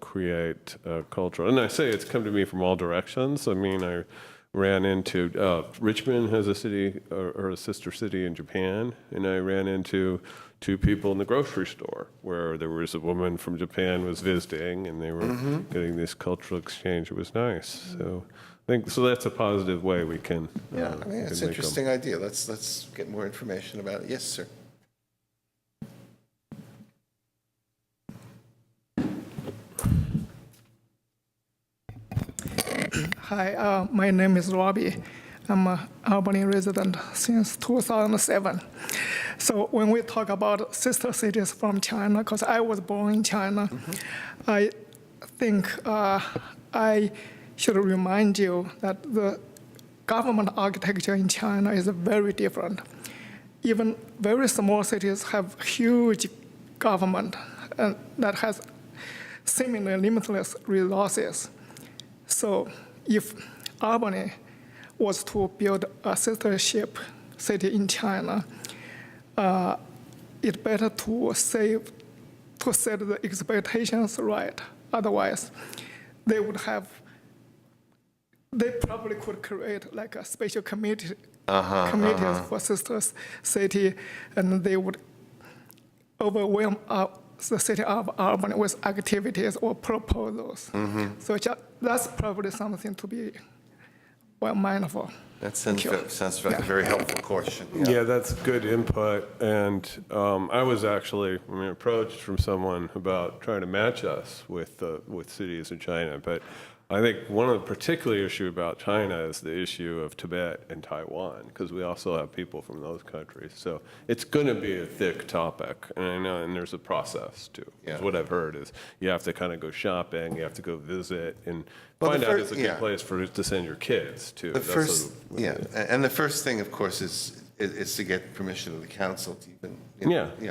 create culture. And I say it's come to me from all directions. I mean, I ran into Richmond has a city or a sister city in Japan, and I ran into two people in the grocery store where there was a woman from Japan was visiting, and they were getting this cultural exchange. It was nice. So I think so. That's a positive way we can. Yeah, I mean, it's can an make 'em. interesting idea. Let's get more information about it. Yes, sir. Hi, my name is Robbie. I'm an Albany resident since 2007. So when we talk about sister cities from China, because I was born in China, I think I should remind you that the government architecture in China is very different. Even very small cities have huge government that has seemingly limitless resources. So if Albany was to build a sistership city in China, it's better to set the expectations right. Otherwise, they probably could create like a special communities for sisters city, and they would overwhelm the city of Albany with activities or proposals. So that's probably something to be well mindful. That sounds like a very helpful caution. Yeah, that's good input. And I was actually approached from someone about trying to match us with cities in China. But I think one of the particular issue about China is the issue of Tibet and Taiwan, because we also have people from those countries. So it's going to be a thick topic, and I know, and there's a process too. Yeah. What I've heard is you have to kind of go shopping, you have to go visit, and Well, find the out fir- it's a good yeah. place to send your kids too. The That's first, a- and the first thing, of course, is to get permission of the council to even,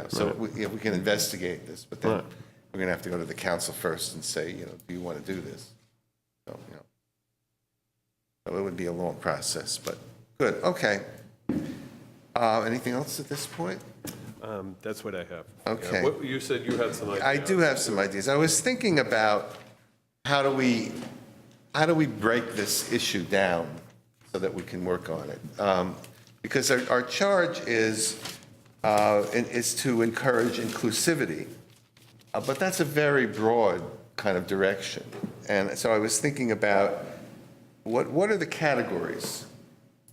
so right. we can investigate this, but then Right. we're going to have to go to the council first and say, do you want to do this? So, so it would be a long process, but good, okay. Anything else at this point? That's what I have. Okay. What, you said you had some ideas. I do have some ideas. I was thinking about how do we break this issue down so that we can work on it? Because our charge is to encourage inclusivity, but that's a very broad kind of direction. And so I was thinking about what are the categories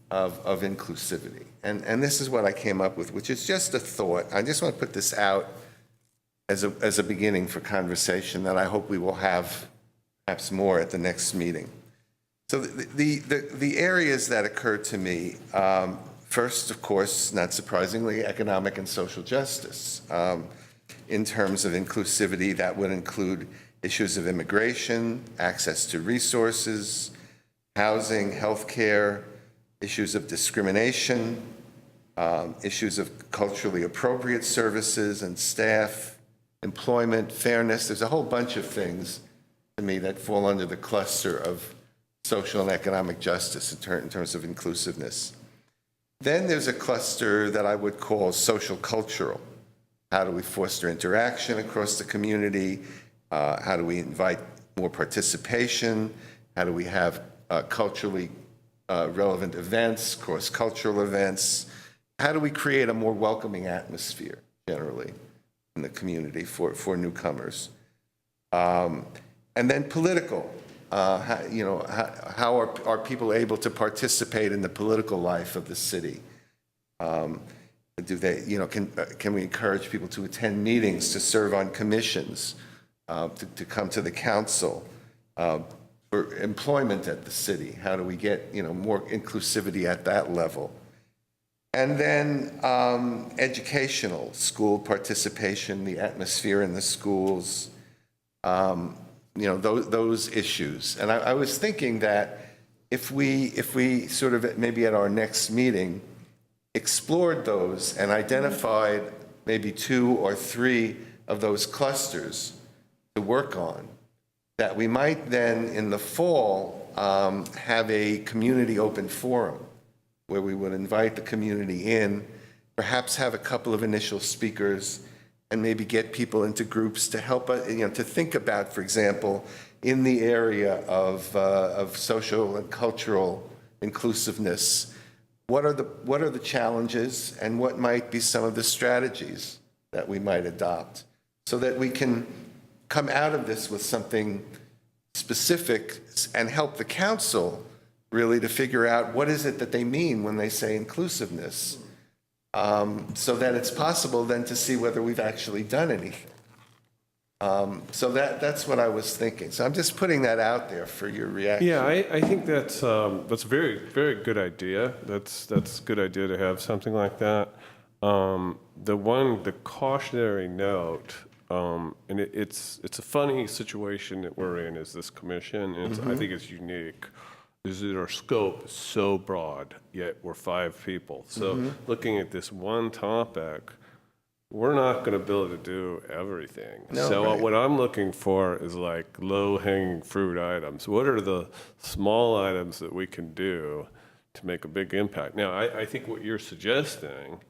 of inclusivity? And this is what I came up with, which is just a thought. I just want to put this out as a beginning for conversation that I hope we will have perhaps more at the next meeting. So the areas that occur to me, first, of course, not surprisingly, economic and social justice. In terms of inclusivity, that would include issues of immigration, access to resources, housing, healthcare, issues of discrimination, issues of culturally appropriate services and staff, employment, fairness. There's a whole bunch of things to me that fall under the cluster of social and economic justice in terms of inclusiveness. Then there's a cluster that I would call social cultural. How do we foster interaction across the community? How do we invite more participation? How do we have culturally relevant events, cross-cultural events? How do we create a more welcoming atmosphere generally in the community for newcomers? And then political. How are people able to participate in the political life of the city? Do they, can we encourage people to attend meetings, to serve on commissions, to come to the council? For employment at the city, how do we get, more inclusivity at that level? And then educational, school participation, the atmosphere in the schools, those issues. And I was thinking that if we sort of maybe at our next meeting explored those and identified maybe 2 or 3 of those clusters to work on, that we might then in the fall have a community open forum where we would invite the community in, perhaps have a couple of initial speakers, and maybe get people into groups to help us, to think about, for example, in the area of social and cultural inclusiveness, what are the challenges and what might be some of the strategies that we might adopt so that we can come out of this with something specific and help the council really to figure out what is it that they mean when they say inclusiveness, so that it's possible then to see whether we've actually done anything. So that's what I was thinking. So I'm just putting that out there for your reaction. Yeah, I think that's a very, very good idea. That's a good idea to have something like that. The cautionary note, and it's a funny situation that we're in as this commission, and I think it's unique, is that our scope is so broad, yet we're 5 people. So looking at this one topic, we're not going to be able to do everything. No, so right. what I'm looking for is like low-hanging fruit items. What are the small items that we can do to make a big impact? Now, I think what you're suggesting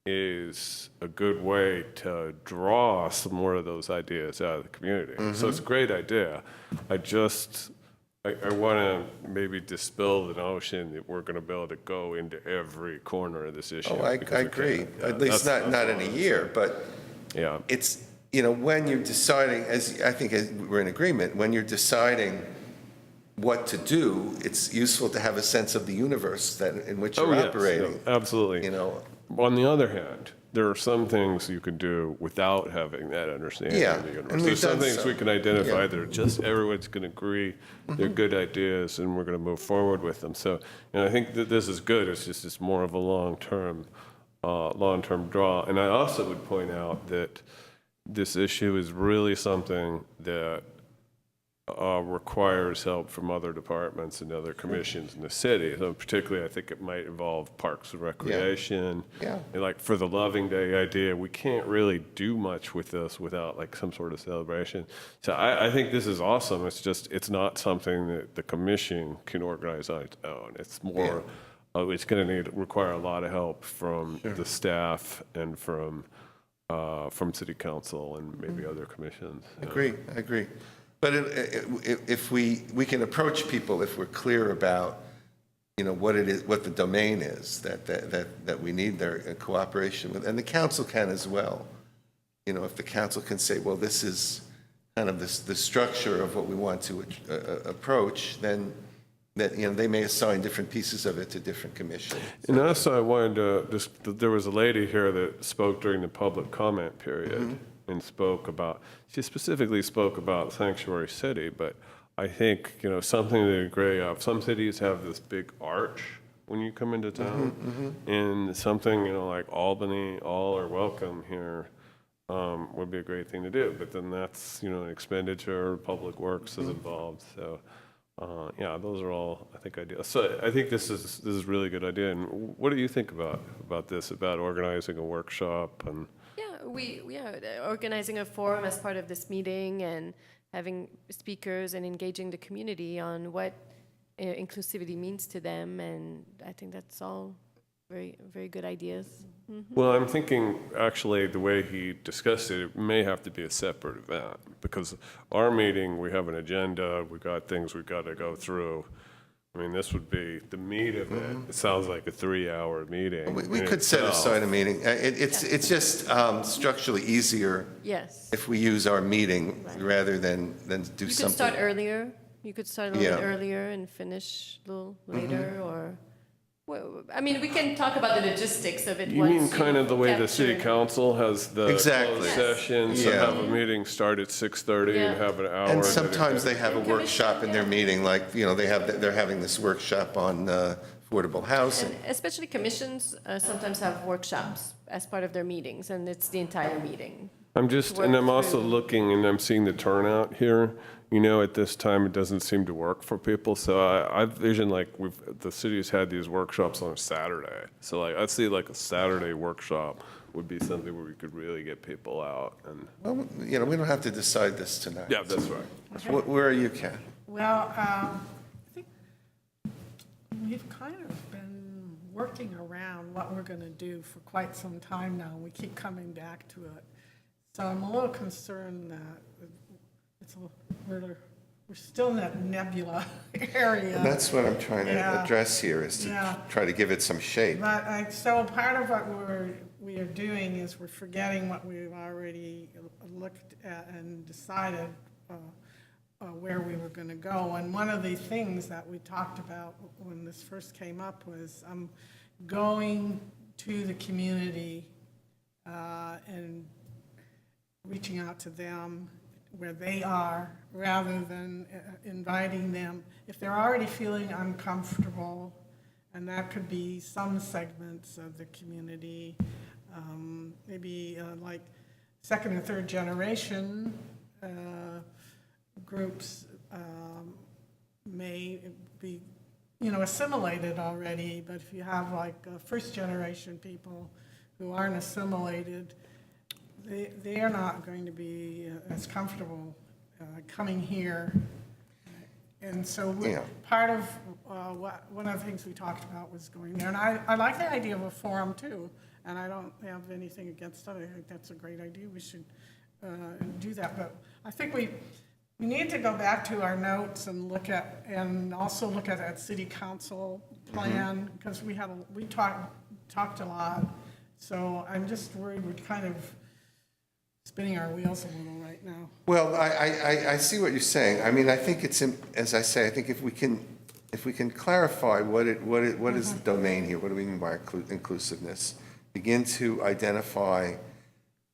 is a good way to draw some more of those ideas out of the community. So it's a great idea. I just I want to maybe dispel the notion that we're going to be able to go into every corner of this issue. Oh, I because we agree. can't. Yeah, At least that's not in all a I'm year, but saying. Yeah. it's, when you're deciding, as I think we're in agreement, when you're deciding what to do, it's useful to have a sense of the universe in which you're yes, operating. no, absolutely. On the other hand, there are some things you can do without having that understanding Yeah, of the universe. and we've There's some done things so. we can identify Yeah. that are just everyone's going to agree they're good ideas, and we're going to move forward with them. So, I think that this is good. It's more of a long-term draw. And I also would point out that this issue is really something that requires help from other departments and other commissions in the city. So particularly, I think it might involve Parks and Recreation. Yeah. And like for the Loving Day idea, we can't really do much with this without like some sort of celebration. So I think this is awesome. It's not something that the commission can organize on its own. It's more, it's going to require a lot of help from the staff and from city council and maybe other commissions. I agree. But if we can approach people if we're clear about, what it is, what the domain is that we need their cooperation with, and the council can as well. If the council can say, well, this is kind of the structure of what we want to approach, then they may assign different pieces of it to different commissions. And also, I wanted to there was a lady here that spoke during the public comment period. And she specifically spoke about Sanctuary City, but I think, something to agree of. Some cities have this big arch when you come into town, and something, like Albany, all are welcome here, would be a great thing to do. But then that's, an expenditure, Public Works is involved, so, those are all, I think, ideas. So I think this is a really good idea. And what do you think about this, about organizing a workshop and? We are organizing a forum as part of this meeting and having speakers and engaging the community on what inclusivity means to them, and I think that's all very, very good ideas. Well, I'm thinking, actually, the way he discussed it, it may have to be a separate event, because our meeting, we have an agenda, we've got things we've got to go through. I mean, this would be the meat of it. It sounds like a 3-hour meeting. We could set aside a meeting. It's just structurally easier Yes. if we use our meeting rather than do You could something. start earlier. You could start a little bit earlier and finish a little later, or, well, I mean, we can talk about the logistics of it. You mean once kind of the way the city capture- council has the Exactly. closed Yes. session, so Yeah. have a meeting start at 6:30 and Yeah. have an hour. And that it sometimes goes- they have a workshop in their meeting, like, they're having this workshop on affordable housing. And especially commissions sometimes have workshops as part of their meetings, and it's the entire meeting. and I'm also through. looking, and I'm seeing the turnout here. At this time, it doesn't seem to work for people. So I vision like the city's had these workshops on a Saturday. So like, I'd see like a Saturday workshop would be something where we could really get people out. And Well, we don't have to decide this tonight. yeah, that's right. Where are you, Ken? Well, I think we've kind of been working around what we're going to do for quite some time now. We keep coming back to it. So I'm a little concerned that we're still in that nebula area. And that's what I'm trying to Yeah. address here, is to Yeah. try to give it some shape. But so part of what we are doing is we're forgetting what we've already looked at and decided where we were going to go. And one of the things that we talked about when this first came up was going to the community and reaching out to them where they are, rather than inviting them. If they're already feeling uncomfortable, and that could be some segments of the community, maybe like second and third generation groups may be, assimilated already, but if you have like first generation people who aren't assimilated, they are not going to be as comfortable coming here. And so part of one of the things we talked about was going there. And I like the idea of a forum too, and I don't have anything against it. I think that's a great idea. We should do that. But I think We need to go back to our notes and also look at that city council plan, because we talked a lot. So I'm just worried we're kind of spinning our wheels a little right now. Well, I see what you're saying. I mean, I think it's, as I say, I think if we can clarify what is the domain here, what do we mean by inclusiveness? Begin to identify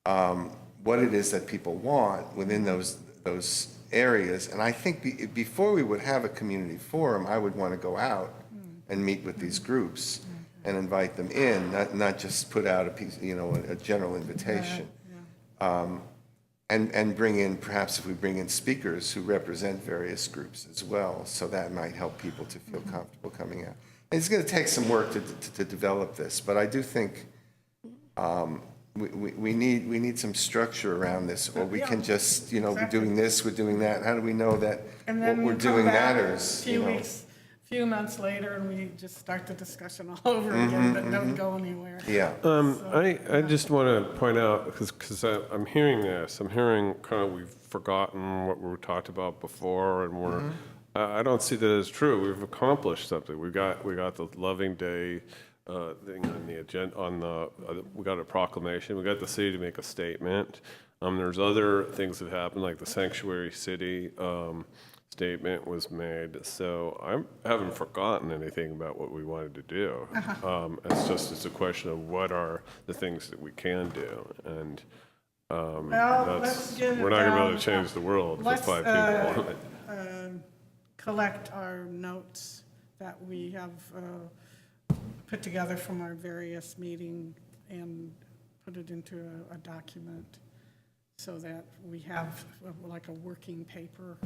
what it is that people want within those areas. And I think before we would have a community forum, I would want to go out and meet with these groups and invite them in, not just put out a general invitation. And bring in, perhaps if we bring in speakers who represent various groups as well, so that might help people to feel comfortable coming out. And it's going to take some work to develop this, but I do think we need some structure around this, or we can just, be doing this, we're doing that. How do we know that what we're doing matters? A few months later, and we just start the discussion all over again, but don't go anywhere. Yeah. I just want to point out, because I'm hearing this, I'm hearing kind of we've forgotten what we talked about before, and I don't see that as true. We've accomplished something. We got the Loving Day thing on the agenda. We got a proclamation. We got the city to make a statement. There's other things that happened, like the sanctuary city statement was made. So I haven't forgotten anything about what we wanted to do. It's a question of what are the things that we can do, and Well, we're not going to be able to change the world with 5 people. Collect our notes that we have put together from our various meetings and put it into a document so that we have like a working paper,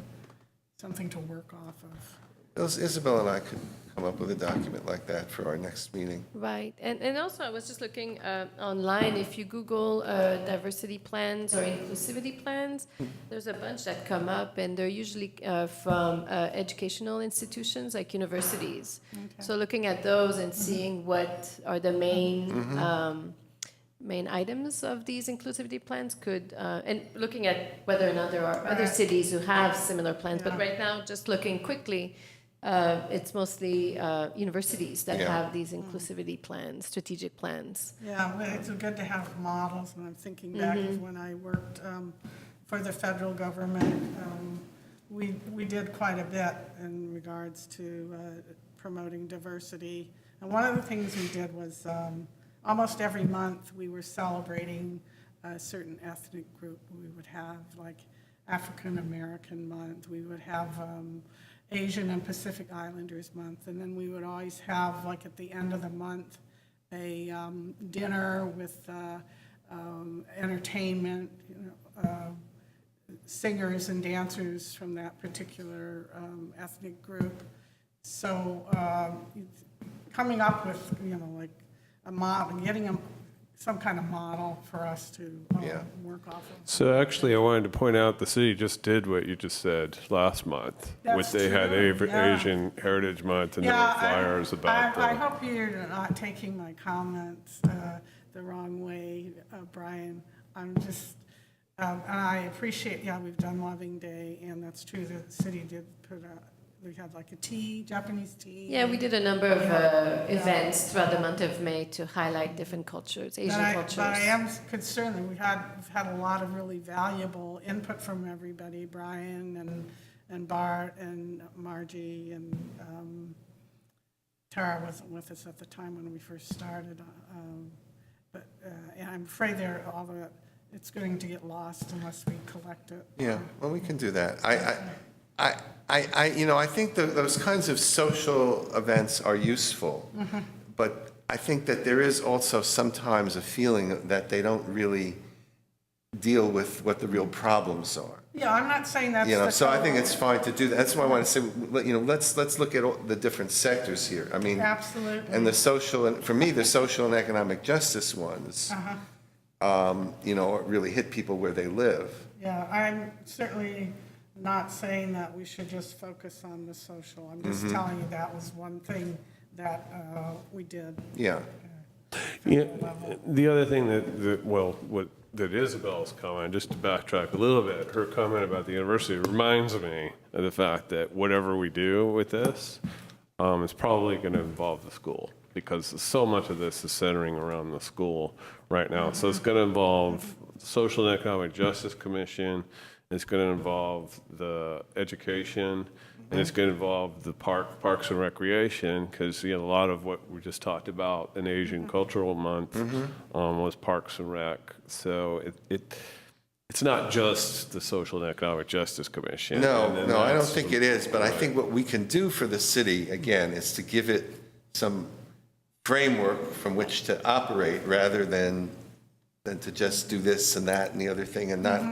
something to work off of. Isabel and I could come up with a document like that for our next meeting. Right, and also I was just looking online, if you Google diversity plans or inclusivity plans, there's a bunch that come up, and they're usually from educational institutions like universities. Okay. So looking at those and seeing what are the main items of these inclusivity plans could, and looking at whether or not there are other cities who have similar plans. But right now, just looking quickly, it's mostly universities that have these inclusivity plans, strategic plans. Yeah, well, it's good to have models, and I'm thinking back of when I worked for the federal government. We did quite a bit in regards to promoting diversity. And one of the things we did was almost every month we were celebrating a certain ethnic group. We would have like African American month, we would have Asian and Pacific Islanders month, and then we would always have, like at the end of the month, a dinner with entertainment, singers and dancers from that particular ethnic group. So coming up with, like a model, getting some kind of model for us to work off of. So actually, I wanted to point out the city just did what you just said last month. They had Asian Heritage Month, and there were flyers about I hope you're not taking my comments the wrong way, Brian. I'm just, and I appreciate, we've done Loving Day, and that's true, the city did put we had like a tea, Japanese tea. Yeah, we did a number of events throughout the month of May to highlight different cultures, Asian cultures. But I am concerned that we've had a lot of really valuable input from everybody, Brian and Bart and Margie, and Tara wasn't with us at the time when we first started. But I'm afraid it's going to get lost unless we collect it. Yeah, well, we can do that. I think those kinds of social events are useful, but I think that there is also sometimes a feeling that they don't really deal with what the real problems are. Yeah, I'm not saying that's so I think it's fine to do that. That's why I want to say, let's look at all the different sectors here. I mean, absolutely. And for me, the social and economic justice ones, really hit people where they live. Yeah, I'm certainly not saying that we should just focus on the social. I'm just telling you that was one thing that we did. Yeah. The other thing what that Isabel's comment, just to backtrack a little bit, her comment about the university reminds me of the fact that whatever we do with this is probably going to involve the school, because so much of this is centering around the school right now. So it's going to involve Social and Economic Justice Commission, it's going to involve the education, and it's going to involve the Parks and Recreation, because a lot of what we just talked about in Asian Cultural Month was Parks and Rec. So it's not just the Social and Economic Justice Commission. No, And then no, I don't that's- think it is, but I think what we can do for the city, again, is to give it some framework from which to operate, rather than to just do this and that and the other thing, and not,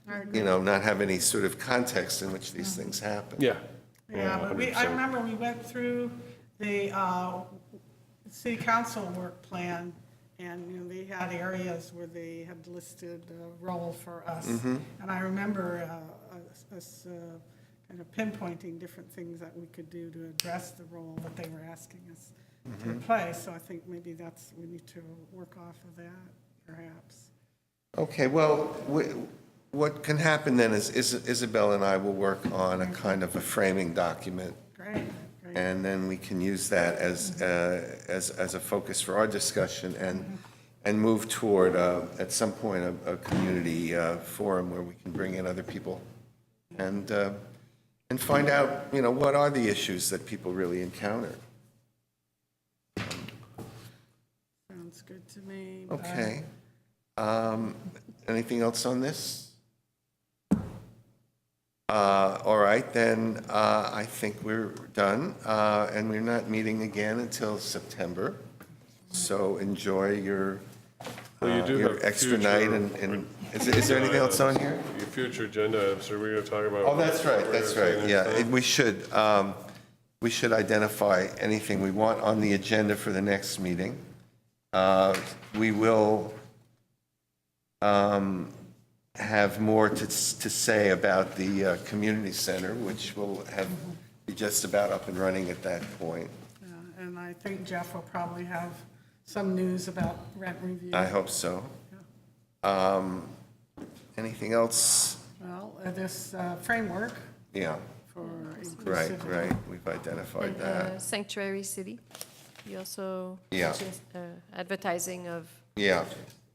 not have any sort of context in which these things happen. Yeah. Yeah, but I remember we went through the city council work plan, and they had areas where they had listed a role for us. And I remember us kind of pinpointing different things that we could do to address the role that they were asking us to play. So I think maybe we need to work off of that, perhaps. Okay, well, what can happen then is Isabel and I will work on a kind of a framing document, Great. and then we can use that as a focus for our discussion, and move toward, at some point, a community forum where we can bring in other people and find out, what are the issues that people really encounter. Sounds good to me. Okay. Anything else on this? All right, then I think we're done, and we're not meeting again until September. So enjoy your Well, you do your have extra night, future- and is there anything else on here? Your future agenda items, are we going to talk about? Oh, that's right, that's right, yeah, Anything? we should identify anything we want on the agenda for the next meeting. We will have more to say about the community center, which will be just about up and running at that point. And I think Jeff will probably have some news about rent review. I hope so. Anything else? Well, this framework Yeah, for right, inclusivity. right, we've identified And, that. Sanctuary City. You also Yeah. mentioned advertising of. Yeah.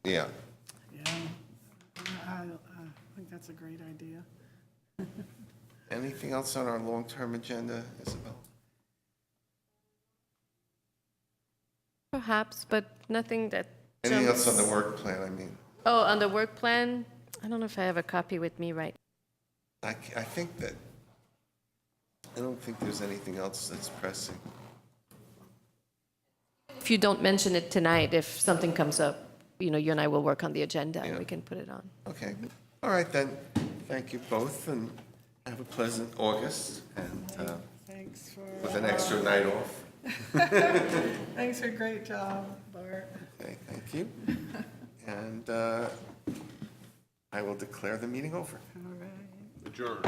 Yeah, I think that's a great idea. Anything else on our long-term agenda, Isabel? Perhaps, but nothing that Anything else on jumps. the work plan, I mean? Oh, on the work plan, I don't know if I have a copy with me right. I think that, I don't think there's anything else that's pressing. If you don't mention it tonight, if something comes up, you and I will work on the agenda and Yeah. we can put it on. Okay, all right then, thank you both, and have a pleasant August, and Thanks for. with an extra night off. Thanks for a great job, Bart. Okay, thank you. And I will declare the meeting over. All right. Adjourned.